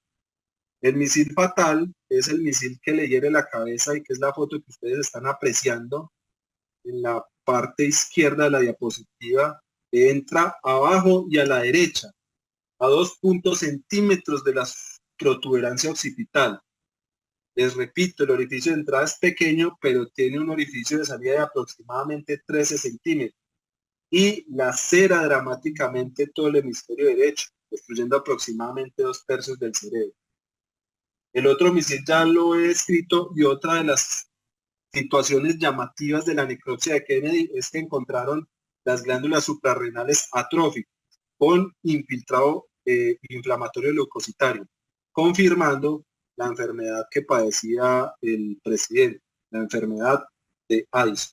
El misil fatal es el misil que le hiere la cabeza y que es la foto que ustedes están apreciando en la parte izquierda de la diapositiva. Entra abajo y a la derecha, a 2 centímetros de la protuberancia occipital. Les repito, el orificio de entrada es pequeño, pero tiene un orificio de salida de aproximadamente 13 centímetros y lacera dramáticamente todo el hemisferio derecho, destruyendo aproximadamente 2/3 del cerebro. El otro misil ya lo he escrito y otra de las situaciones llamativas de la necropsia de Kennedy es que encontraron las glándulas suprarrenales atróficas con infiltrado inflamatorio leucocitario, confirmando la enfermedad que padecía el presidente, la enfermedad de Addison.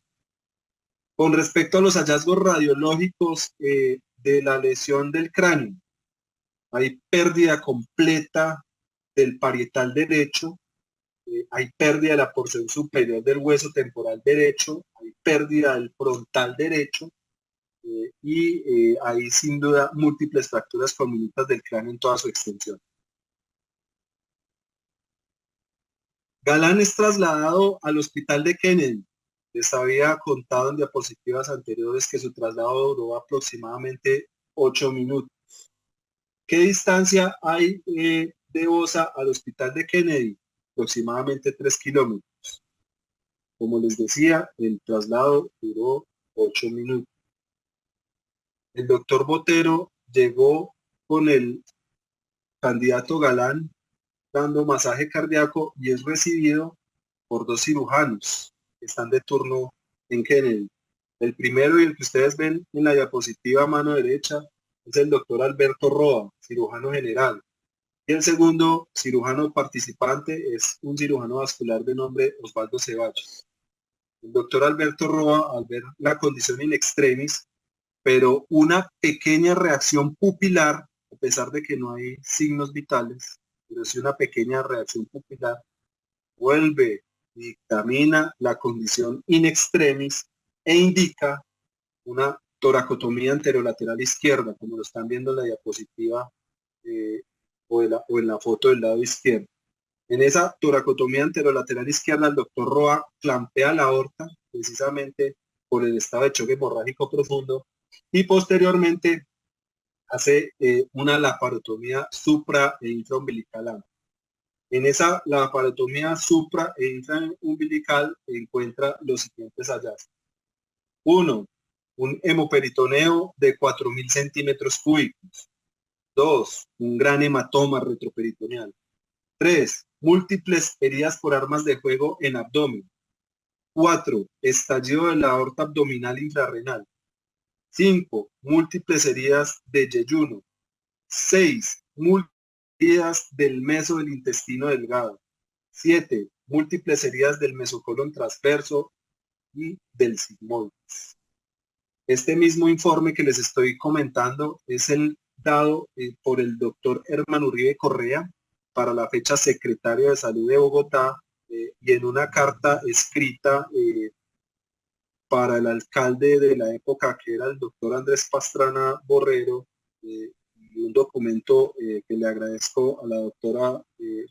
Con respecto a los hallazgos radiológicos de la lesión del cráneo, hay pérdida completa del parietal derecho, hay pérdida de la porción superior del hueso temporal derecho, hay pérdida del frontal derecho hay sin duda múltiples fracturas comunitas del cráneo en toda su extensión. Galán es trasladado al hospital de Kennedy. Les había contado en diapositivas anteriores que su traslado duró aproximadamente 8 minutos. ¿Qué distancia hay de Osa al hospital de Kennedy? Aproximadamente 3 kilómetros. Como les decía, el traslado duró 8 minutos. El doctor Botero llegó con el candidato Galán dando masaje cardíaco y es recibido por 2 cirujanos que están de turno en Kennedy. El primero y el que ustedes ven en la diapositiva a mano derecha es el doctor Alberto Roa, cirujano general. Y el segundo cirujano participante es un cirujano vascular de nombre Osvaldo Ceballos. El doctor Alberto Roa, al ver la condición in extremis, pero una pequeña reacción pupilar, a pesar de que no hay signos vitales, pero sí una pequeña reacción pupilar, vuelve y dictamina la condición in extremis e indica una toracotomía anterolateral izquierda, como lo están viendo en la diapositiva eh, o en la foto del lado izquierdo. En esa toracotomía anterolateral izquierda, el doctor Roa clampea la aorta, precisamente por el estado de choque hemorrágico profundo, y posteriormente hace una laparotomía supra e intraumbilical. En esa laparotomía supra e intraumbilical encuentra los siguientes hallazgos. Uno, un hemoperitoneo de 4.000 centímetros cúbicos. Dos, un gran hematoma retroperitoneal. Tres, múltiples heridas por armas de fuego en abdomen. Cuatro, estallido de la aorta abdominal infrarrenal. Cinco, múltiples heridas de yeyuno. Seis, múltiples heridas del meso del intestino delgado. Siete, múltiples heridas del mesocolon transverso y del sigmoides. Este mismo informe que les estoy comentando es el dado por el doctor Herman Uribe Correa para la fecha secretario de Salud de Bogotá y en una carta escrita para el alcalde de la época que era el doctor Andrés Pastrana Borrero y un documento que le agradezco a la doctora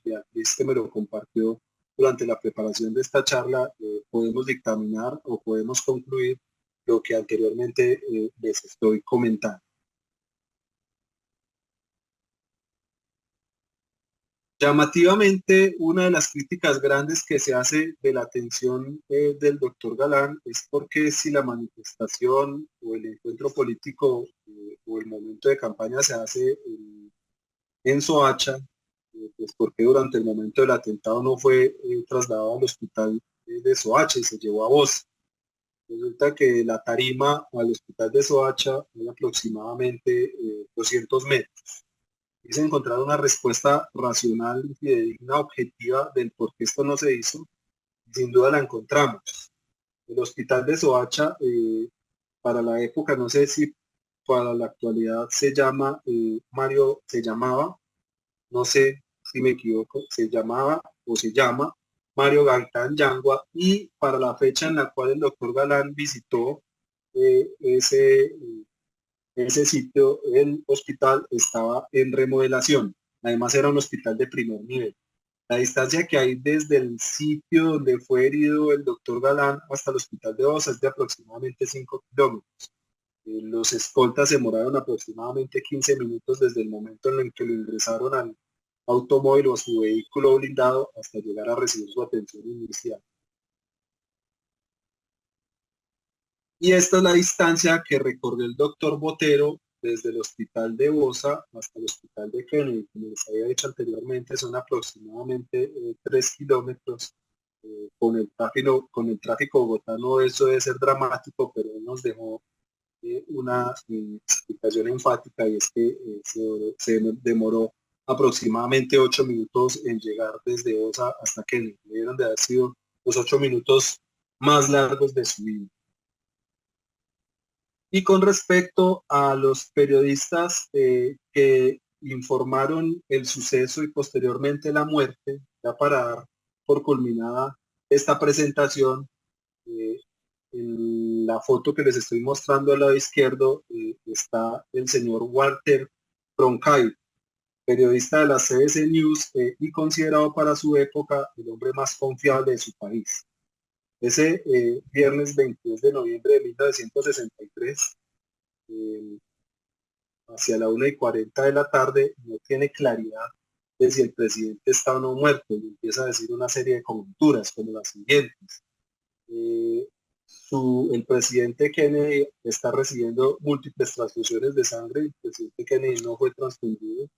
Beatriz que me lo compartió durante la preparación de esta charla, podemos dictaminar o podemos concluir lo que anteriormente les estoy comentando. Llamativamente, una de las críticas grandes que se hace de la atención del doctor Galán es porque si la manifestación o el encuentro político o el momento de campaña se hace en Soacha, pues porque durante el momento del atentado no fue trasladado al hospital de Soacha y se llevó a Voz. Resulta que la tarima al hospital de Soacha es aproximadamente 200 metros. Es encontrar una respuesta racional y fidedigna, objetiva del por qué esto no se hizo. Sin duda la encontramos. El hospital de Soacha, para la época, no sé si para la actualidad se llama, Mario, se llamaba, no sé si me equivoco, se llamaba o se llama Mario Gaitán Yangua, y para la fecha en la cual el doctor Galán visitó ese sitio, el hospital estaba en remodelación. Además era un hospital de primer nivel. La distancia que hay desde el sitio donde fue herido el doctor Galán hasta el hospital de Osa es de aproximadamente 5 kilómetros. Los escoltas demoraron aproximadamente 15 minutos desde el momento en el que lo ingresaron al automóvil o a su vehículo blindado hasta llegar a recibir su atención inicial. Y esta es la distancia que recorrió el doctor Botero desde el hospital de Bosa hasta el hospital de Kennedy. Como les había dicho anteriormente, son aproximadamente 3 kilómetros. Con el tráfico bogotano eso debe ser dramático, pero nos dejó una explicación enfática, y es que se demoró aproximadamente 8 minutos en llegar desde Bosa hasta Kennedy. Debieron de haber sido los 8 minutos más largos de su vida. Y con respecto a los periodistas que informaron el suceso y posteriormente la muerte, ya para dar por culminada esta presentación, eh, en la foto que les estoy mostrando al lado izquierdo está el señor Walter Cronkite, periodista de la CBC News y considerado para su época el hombre más confiable de su país. Ese viernes 22 de noviembre de 1963, eh, hacia la 1:40 de la tarde, no tiene claridad de si el presidente está o no muerto y empieza a decir una serie de conjeturas como las siguientes. Eh, el presidente Kennedy está recibiendo múltiples transfusiones de sangre, el presidente Kennedy no fue transfundido,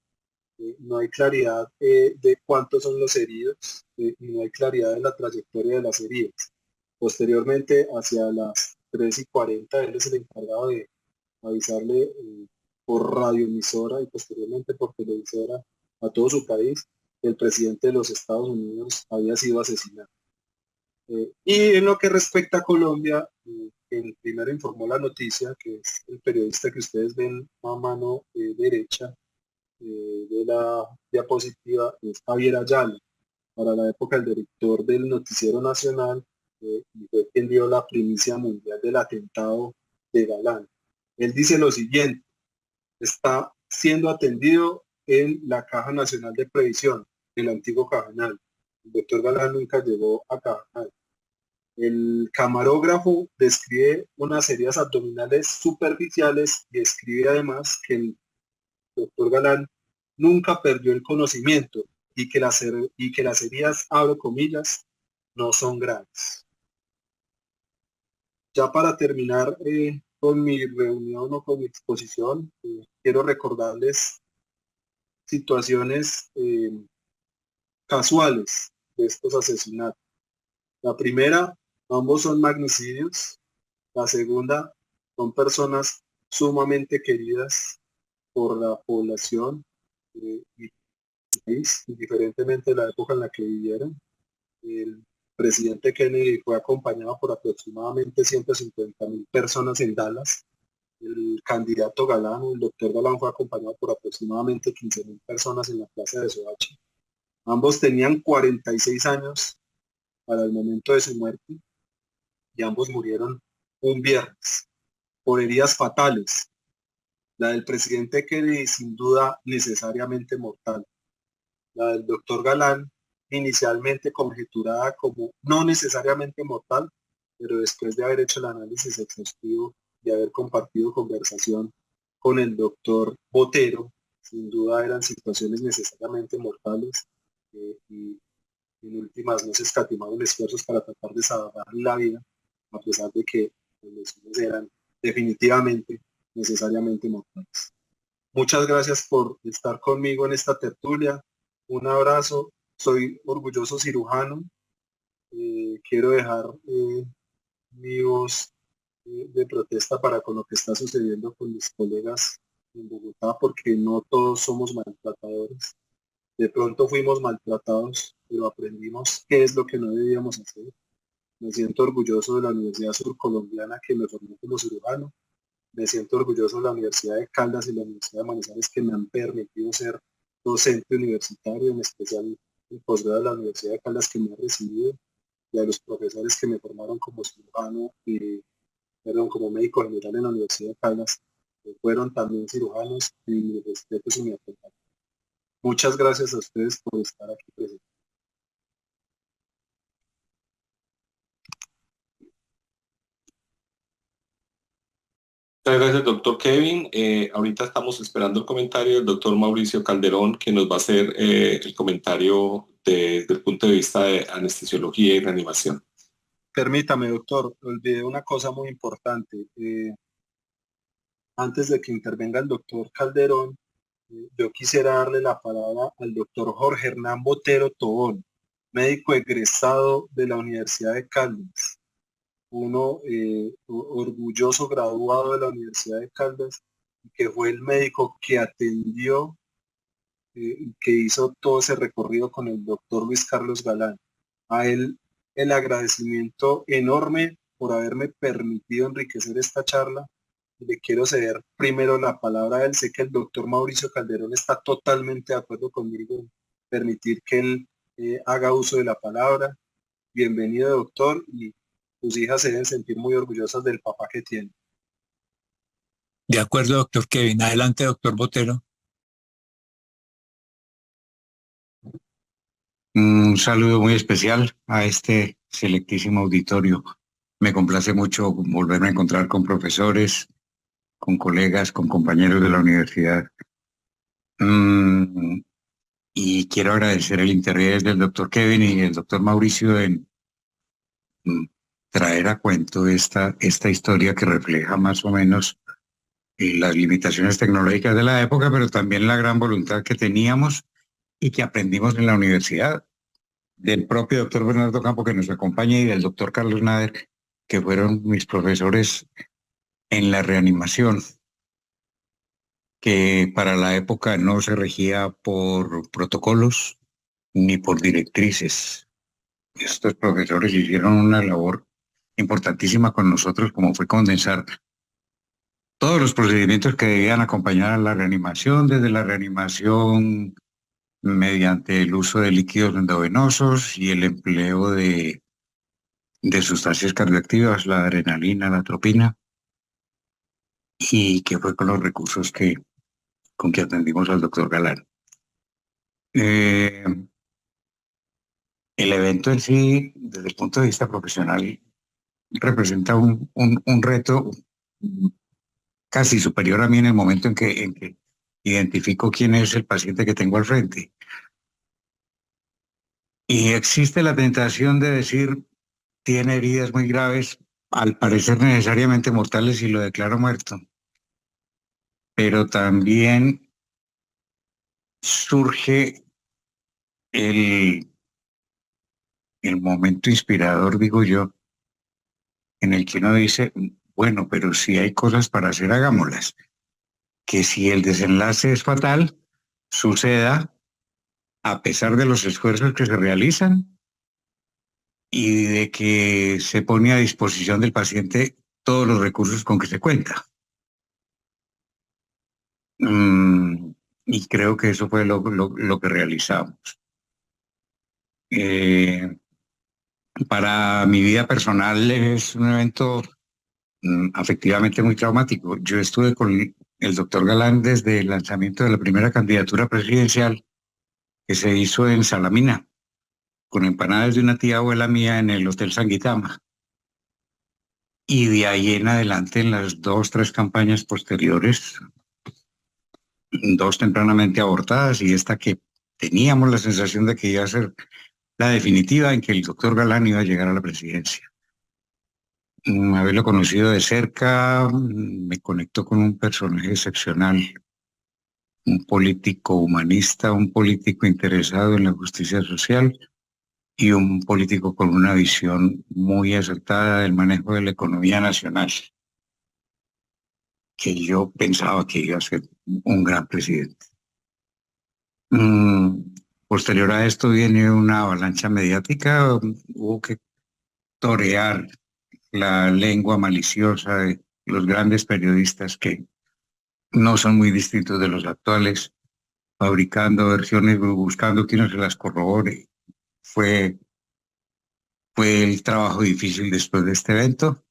no hay claridad de cuántos son los heridos y no hay claridad de la trayectoria de las heridas. Posteriormente, hacia las 3:40, él es el encargado de avisarle por radioemisora y posteriormente por televisora a todo su país que el presidente de los Estados Unidos había sido asesinado. Y en lo que respecta a Colombia, el primero informó la noticia, que es el periodista que ustedes ven a mano derecha de la diapositiva, es Javier Ayala, para la época el director del Noticiero Nacional, y fue quien dio la primicia mundial del atentado de Galán. Él dice lo siguiente: está siendo atendido en la Caja Nacional de Previsión, el antiguo Cajanal. El doctor Galán nunca llegó a Cajanal. El camarógrafo describe unas heridas abdominales superficiales y escribe además que el doctor Galán nunca perdió el conocimiento y que las heridas, abro comillas, no son graves. Ya para terminar con mi reunión o con mi exposición, quiero recordarles situaciones casuales de estos asesinatos. La primera, ambos son magnicidios. La segunda, son personas sumamente queridas por la población y el país, indiferentemente de la época en la que vivieron. El presidente Kennedy fue acompañado por aproximadamente 150.000 personas en Dallas. El candidato Galán, el doctor Galán, fue acompañado por aproximadamente 15.000 personas en la plaza de Soacha. Ambos tenían 46 años para el momento de su muerte y ambos murieron un viernes por heridas fatales. La del presidente Kennedy sin duda necesariamente mortal. La del doctor Galán inicialmente conjeturada como no necesariamente mortal, pero después de haber hecho el análisis exhaustivo y haber compartido conversación con el doctor Botero, sin duda eran situaciones necesariamente mortales, y en últimas no se escatimaron esfuerzos para tratar de salvar la vida, a pesar de que las lesiones eran definitivamente necesariamente mortales. Muchas gracias por estar conmigo en esta tertulia. Un abrazo. Soy orgulloso cirujano. Quiero dejar mi voz de protesta para con lo que está sucediendo con mis colegas en Bogotá, porque no todos somos maltratadores. De pronto fuimos maltratados, pero aprendimos qué es lo que no debíamos hacer. Me siento orgulloso de la Universidad Surcolombiana que me formó como cirujano. Me siento orgulloso de la Universidad de Caldas y la Universidad de Manizales que me han permitido ser docente universitario, en especial el posgrado de la Universidad de Caldas que me ha recibido, y a los profesores que me formaron como cirujano y, perdón, como médico general en la Universidad de Caldas, que fueron también cirujanos y mi respeto y mi apoyo. Muchas gracias a ustedes por estar aquí presentes. Muchas gracias, doctor Kevin. Ahorita estamos esperando el comentario del doctor Mauricio Calderón, que nos va a hacer el comentario desde el punto de vista de anestesiología y reanimación. Permítame, doctor, olvidé una cosa muy importante. Antes de que intervenga el doctor Calderón, yo quisiera darle la palabra al doctor Jorge Hernán Botero Tobón, médico egresado de la Universidad de Caldas, uno orgulloso graduado de la Universidad de Caldas, que fue el médico que atendió, que hizo todo ese recorrido con el doctor Luis Carlos Galán. A él el agradecimiento enorme por haberme permitido enriquecer esta charla. Le quiero ceder primero la palabra a él. Sé que el doctor Mauricio Calderón está totalmente de acuerdo conmigo en permitir que él haga uso de la palabra. Bienvenido, doctor, y sus hijas se deben sentir muy orgullosas del papá que tiene. De acuerdo, doctor Kevin. Adelante, doctor Botero. Un saludo muy especial a este selectísimo auditorio. Me complace mucho volverme a encontrar con profesores, con colegas, con compañeros de la universidad. Y quiero agradecer el interés del doctor Kevin y el doctor Mauricio en traer a cuento esta historia que refleja más o menos las limitaciones tecnológicas de la época, pero también la gran voluntad que teníamos y que aprendimos en la universidad, del propio doctor Bernardo Campo que nos acompaña y del doctor Carlos Nader, que fueron mis profesores en la reanimación, que para la época no se regía por protocolos ni por directrices. estos profesores hicieron una labor importantísima con nosotros, como fue condensar todos los procedimientos que debían acompañar a la reanimación, desde la reanimación mediante el uso de líquidos endovenosos y el empleo de sustancias cardioactivas, la adrenalina, la atropina, y que fue con los recursos con que atendimos al doctor Galán. El evento en sí, desde el punto de vista profesional, representa un reto casi superior a mí en el momento en que identifico quién es el paciente que tengo al frente. Y existe la tentación de decir, tiene heridas muy graves, al parecer necesariamente mortales, y lo declaro muerto. Pero también surge el momento inspirador, digo yo, en el que uno dice, bueno, pero si hay cosas para hacer, hagámoslas. Que si el desenlace es fatal, suceda a pesar de los esfuerzos que se realizan y de que se pone a disposición del paciente todos los recursos con que se cuenta. Y creo que eso fue lo que realizamos. Para mi vida personal es un evento afectivamente muy traumático. Yo estuve con el doctor Galán desde el lanzamiento de la primera candidatura presidencial que se hizo en Salamina, con empanadas de una tía abuela mía en el Hotel Sanguitama. Y de ahí en adelante, en las 2, 3 campañas posteriores, 2 tempranamente abortadas y esta que teníamos la sensación de que iba a ser la definitiva, en que el doctor Galán iba a llegar a la presidencia. Haberlo conocido de cerca me conectó con un personaje excepcional, un político humanista, un político interesado en la justicia social y un político con una visión muy acertada del manejo de la economía nacional, que yo pensaba que iba a ser un gran presidente. Posterior a esto viene una avalancha mediática, hubo que torear la lengua maliciosa de los grandes periodistas que no son muy distintos de los actuales, fabricando versiones, buscando quien se las corrobore. Fue el trabajo difícil después de este evento,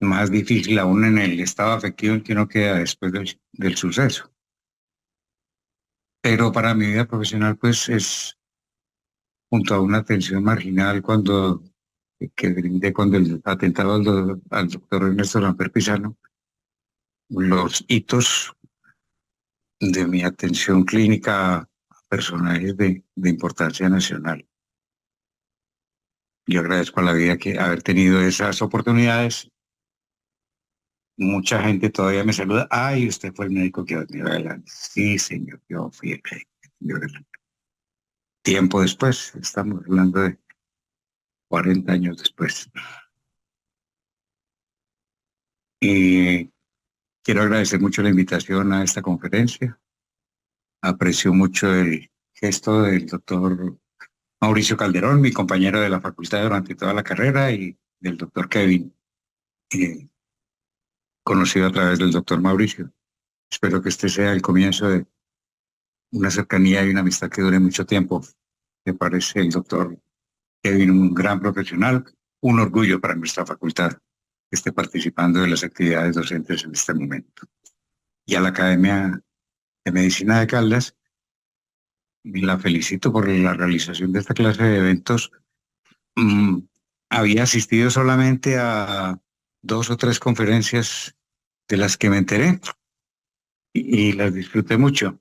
más difícil aún en el estado afectivo en que uno queda después del suceso. Pero para mi vida profesional, pues es junto a una atención marginal que brindé cuando el atentado al doctor Ernesto Samper Pizano, los hitos de mi atención clínica a personajes de importancia nacional. Yo agradezco a la vida que haber tenido esas oportunidades. Mucha gente todavía me saluda. Ay, usted fue el médico que atendió adelante. Sí, señor, yo fui el médico que atendió adelante. Tiempo después, estamos hablando de 40 años después. Y quiero agradecer mucho la invitación a esta conferencia. Aprecio mucho el gesto del doctor Mauricio Calderón, mi compañero de la facultad durante toda la carrera, y del doctor Kevin, conocido a través del doctor Mauricio. Espero que este sea el comienzo de una cercanía y una amistad que dure mucho tiempo. Me parece el doctor Kevin un gran profesional, un orgullo para nuestra facultad que esté participando de las actividades docentes en este momento. Y a la Academia de Medicina de Caldas, la felicito por la realización de esta clase de eventos. Había asistido solamente a 2 o 3 conferencias de las que me enteré y las disfruté mucho.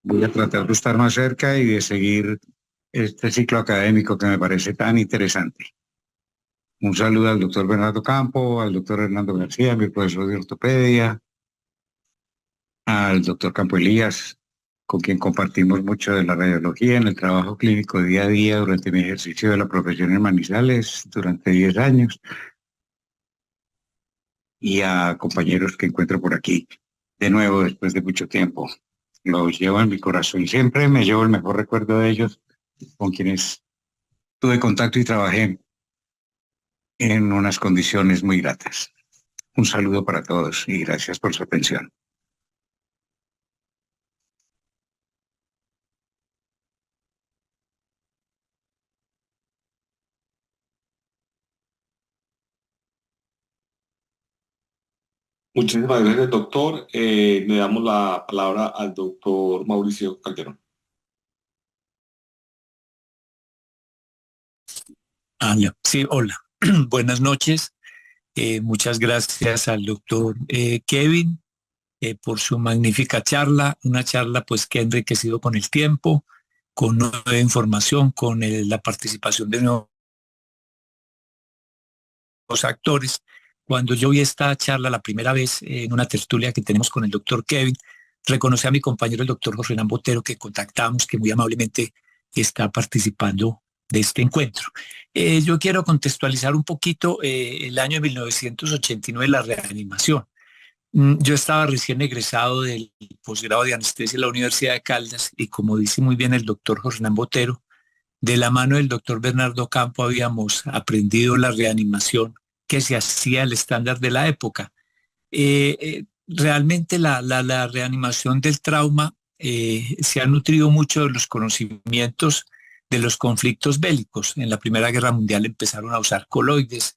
Voy a tratar de estar más cerca y de seguir este ciclo académico que me parece tan interesante. Un saludo al doctor Bernardo Campo, al doctor Hernando García, mi profesor de ortopedia, al doctor Campo Elías, con quien compartimos mucho de la radiología en el trabajo clínico día a día durante mi ejercicio de la profesión en Manizales durante 10 años, y a compañeros que encuentro por aquí de nuevo después de mucho tiempo. Los llevo en mi corazón y siempre me llevo el mejor recuerdo de ellos, con quienes tuve contacto y trabajé en unas condiciones muy gratas. Un saludo para todos y gracias por su atención. Muchísimas gracias, doctor. Le damos la palabra al doctor Mauricio Calderón. Sí, hola. Buenas noches. Muchas gracias al doctor Kevin por su magnífica charla, una charla pues que ha enriquecido con el tiempo, con nueva información, con la participación de nuevos actores. Cuando yo vi esta charla la primera vez en una tertulia que tenemos con el doctor Kevin, reconocí a mi compañero el doctor José Hernán Botero, que contactamos, que muy amablemente está participando de este encuentro. Yo quiero contextualizar un poquito el año de 1989, la reanimación. Yo estaba recién egresado del posgrado de anestesia en la Universidad de Caldas y, como dice muy bien el doctor José Hernán Botero, de la mano del doctor Bernardo Campo habíamos aprendido la reanimación que se hacía el estándar de la época. Realmente la reanimación del trauma se ha nutrido mucho de los conocimientos de los conflictos bélicos. En la Primera Guerra Mundial empezaron a usar coloides.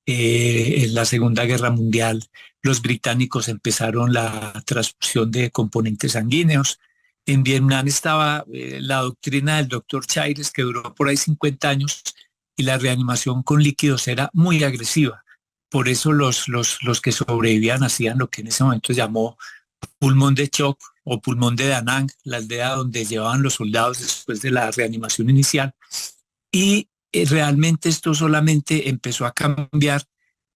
En la Segunda Guerra Mundial los británicos empezaron la transfusión de componentes sanguíneos. En Vietnam estaba la doctrina del doctor Chaires, que duró por ahí 50 años, y la reanimación con líquidos era muy agresiva. Por eso los que sobrevivían hacían lo que en ese momento se llamó pulmón de shock o pulmón de Da Nang, la aldea donde llevaban los soldados después de la reanimación inicial. Y realmente esto solamente empezó a cambiar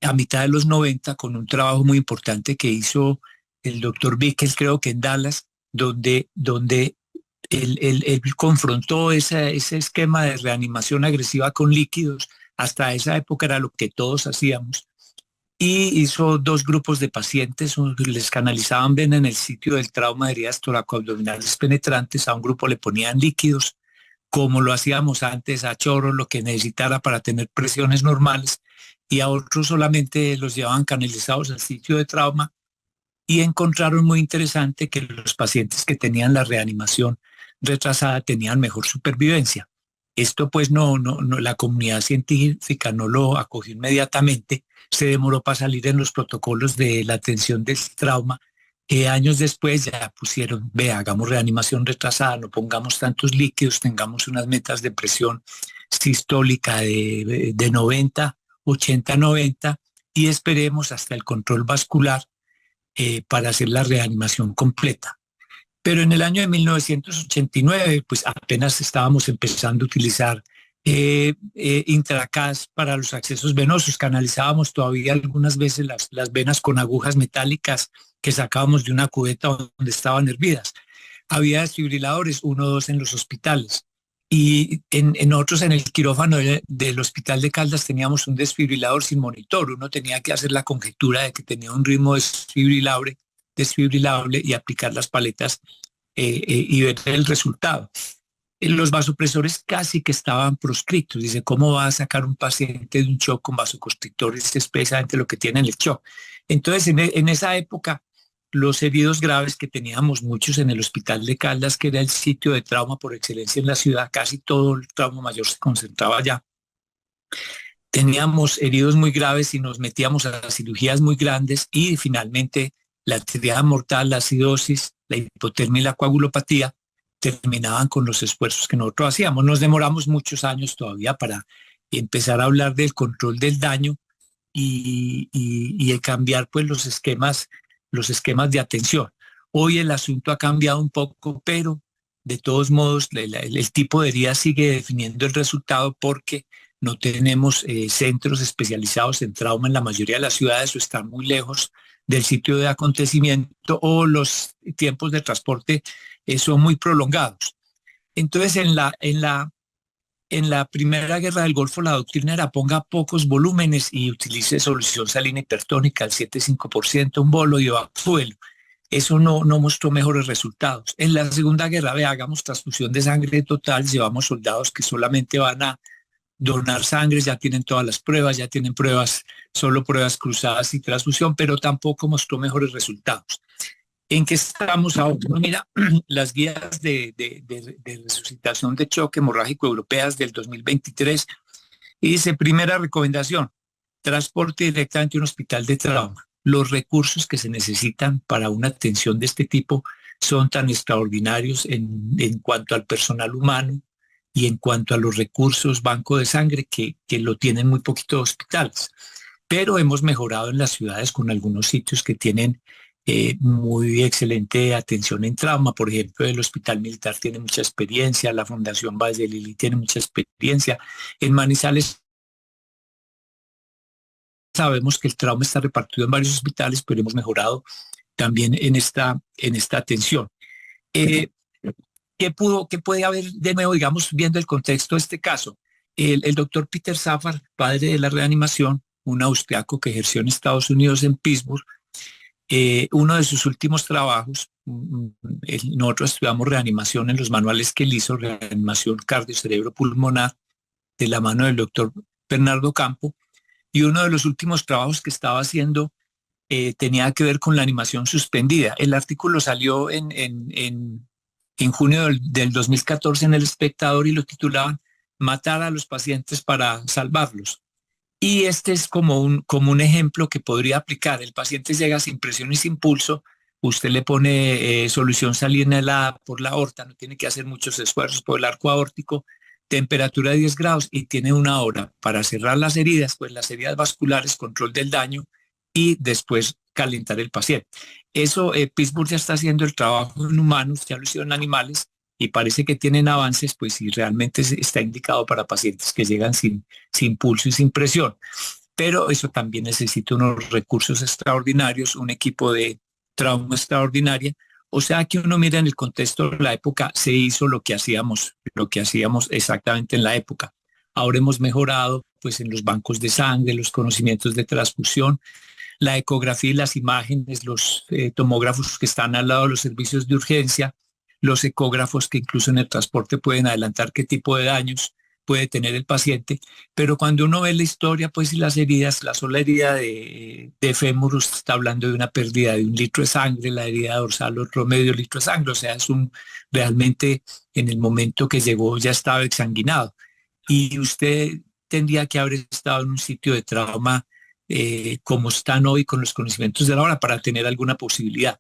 a mitad de los 90 con un trabajo muy importante que hizo el doctor Bickel, creo que en Dallas, donde él confrontó ese esquema de reanimación agresiva con líquidos. Hasta esa época era lo que todos hacíamos. Y hizo dos grupos de pacientes, les canalizaban bien en el sitio del trauma de heridas toracoabdominales penetrantes, a un grupo le ponían líquidos, como lo hacíamos antes, a chorro, lo que necesitara para tener presiones normales, y a otros solamente los llevaban canalizados al sitio de trauma, y encontraron muy interesante que los pacientes que tenían la reanimación retrasada tenían mejor supervivencia. Esto pues no, la comunidad científica no lo acogió inmediatamente, se demoró para salir en los protocolos de la atención del trauma. Años después ya pusieron, hagamos reanimación retrasada, no pongamos tantos líquidos, tengamos unas metas de presión sistólica de 90, 80, 90 y esperemos hasta el control vascular para hacer la reanimación completa. Pero en el año de 1989, pues apenas estábamos empezando a utilizar Intracas para los accesos venosos. Canalizábamos todavía algunas veces las venas con agujas metálicas que sacábamos de una cubeta donde estaban hervidas. Había desfibriladores, 1 o 2 en los hospitales. Y en otros, en el quirófano del Hospital de Caldas, teníamos un desfibrilador sin monitor. Uno tenía que hacer la conjetura de que tenía un ritmo desfibrilable y aplicar las paletas y ver el resultado. Los vasopresores casi que estaban proscritos. Dice, ¿cómo va a sacar un paciente de un shock con vasoconstrictores? Es precisamente lo que tiene el shock. Entonces, en esa época, los heridos graves, que teníamos muchos en el Hospital de Caldas, que era el sitio de trauma por excelencia en la ciudad, casi todo el trauma mayor se concentraba allá. Teníamos heridos muy graves y nos metíamos a las cirugías muy grandes y finalmente la triada mortal, la acidosis, la hipotermia y la coagulopatía terminaban con los esfuerzos que nosotros hacíamos. Nos demoramos muchos años todavía para empezar a hablar del control del daño y cambiar pues los esquemas de atención. Hoy el asunto ha cambiado un poco, pero de todos modos el tipo de herida sigue definiendo el resultado porque no tenemos centros especializados en trauma en la mayoría de las ciudades o están muy lejos del sitio de acontecimiento o los tiempos de transporte son muy prolongados. Entonces, en la Primera Guerra del Golfo, la doctrina era ponga pocos volúmenes y utilice solución salina hipertónica al 7,5%, un bolo y bajo suelo. Eso no mostró mejores resultados. En la Segunda Guerra, hagamos transfusión de sangre total, llevamos soldados que solamente van a donar sangre, ya tienen todas las pruebas, ya tienen pruebas, solo pruebas cruzadas y transfusión, pero tampoco mostró mejores resultados. ¿En qué estamos ahora? Bueno, mira, las guías de resucitación de choque hemorrágico europeas del 2023 y dice, primera recomendación, transporte directamente a un hospital de trauma. Los recursos que se necesitan para una atención de este tipo son tan extraordinarios en cuanto al personal humano y en cuanto a los recursos, banco de sangre, que lo tienen muy poquitos hospitales. Pero hemos mejorado en las ciudades con algunos sitios que tienen muy excelente atención en trauma. Por ejemplo, el Hospital Militar tiene mucha experiencia, la Fundación Valle de Lili tiene mucha experiencia. En Manizales sabemos que el trauma está repartido en varios hospitales, pero hemos mejorado también en esta atención. ¿Qué puede haber de nuevo, digamos, viendo el contexto de este caso? El doctor Peter Safar, padre de la reanimación, un austriaco que ejerció en Estados Unidos, en Pittsburgh, uno de sus últimos trabajos, nosotros estudiamos reanimación en los manuales que él hizo, reanimación cardio-cerebro-pulmonar, de la mano del doctor Bernardo Campo, y uno de los últimos trabajos que estaba haciendo tenía que ver con la animación suspendida. El artículo salió en junio del 2014 en El Espectador y lo titulaban "Matar a los pacientes para salvarlos". Y este es como un ejemplo que podría aplicar. El paciente llega sin presión y sin pulso, usted le pone solución salina helada por la aorta, no tiene que hacer muchos esfuerzos por el arco aórtico, temperatura de 10 grados y tiene 1 hora para cerrar las heridas, pues las heridas vasculares, control del daño y después calentar el paciente. Eso Pittsburgh ya está haciendo el trabajo en humanos, ya lo hicieron en animales y parece que tienen avances, pues si realmente está indicado para pacientes que llegan sin pulso y sin presión. Pero eso también necesita unos recursos extraordinarios, un equipo de trauma extraordinaria. O sea que uno mira en el contexto de la época, se hizo lo que hacíamos exactamente en la época. Ahora hemos mejorado pues en los bancos de sangre, los conocimientos de transfusión, la ecografía y las imágenes, los tomógrafos que están al lado de los servicios de urgencia, los ecógrafos que incluso en el transporte pueden adelantar qué tipo de daños puede tener el paciente, pero cuando uno ve la historia, pues y las heridas, la sola herida de fémur está hablando de una pérdida de 1 litro de sangre, la herida dorsal otro medio litro de sangre, o sea, realmente en el momento que llegó ya estaba exsanguinado y usted tendría que haber estado en un sitio de trauma como están hoy con los conocimientos de la hora para tener alguna posibilidad.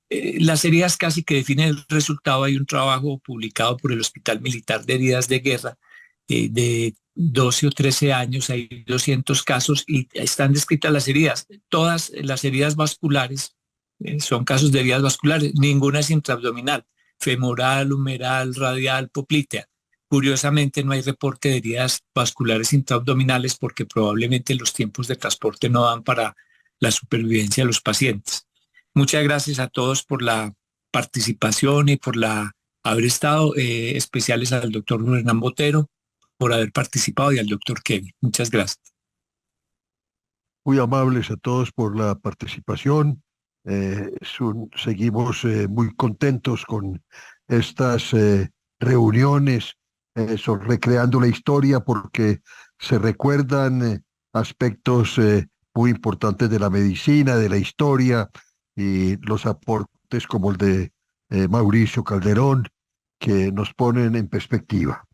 Las heridas casi que definen el resultado. Hay un trabajo publicado por el Hospital Militar de Heridas de Guerra de 12 o 13 años, hay 200 casos y están descritas las heridas. Todas las heridas vasculares son casos de heridas vasculares, ninguna es intraabdominal, femoral, humeral, radial, poplitea. Curiosamente no hay reporte de heridas vasculares intraabdominales porque probablemente los tiempos de transporte no dan para la supervivencia de los pacientes. Muchas gracias a todos por la participación y por haber estado, especiales al doctor Hernán Botero, por haber participado y al doctor Kevin. Muchas gracias. Muy amables a todos por la participación. Seguimos muy contentos con estas reuniones, recreando la historia porque se recuerdan aspectos muy importantes de la medicina, de la historia y los aportes como el de Mauricio Calderón que nos ponen en perspectiva.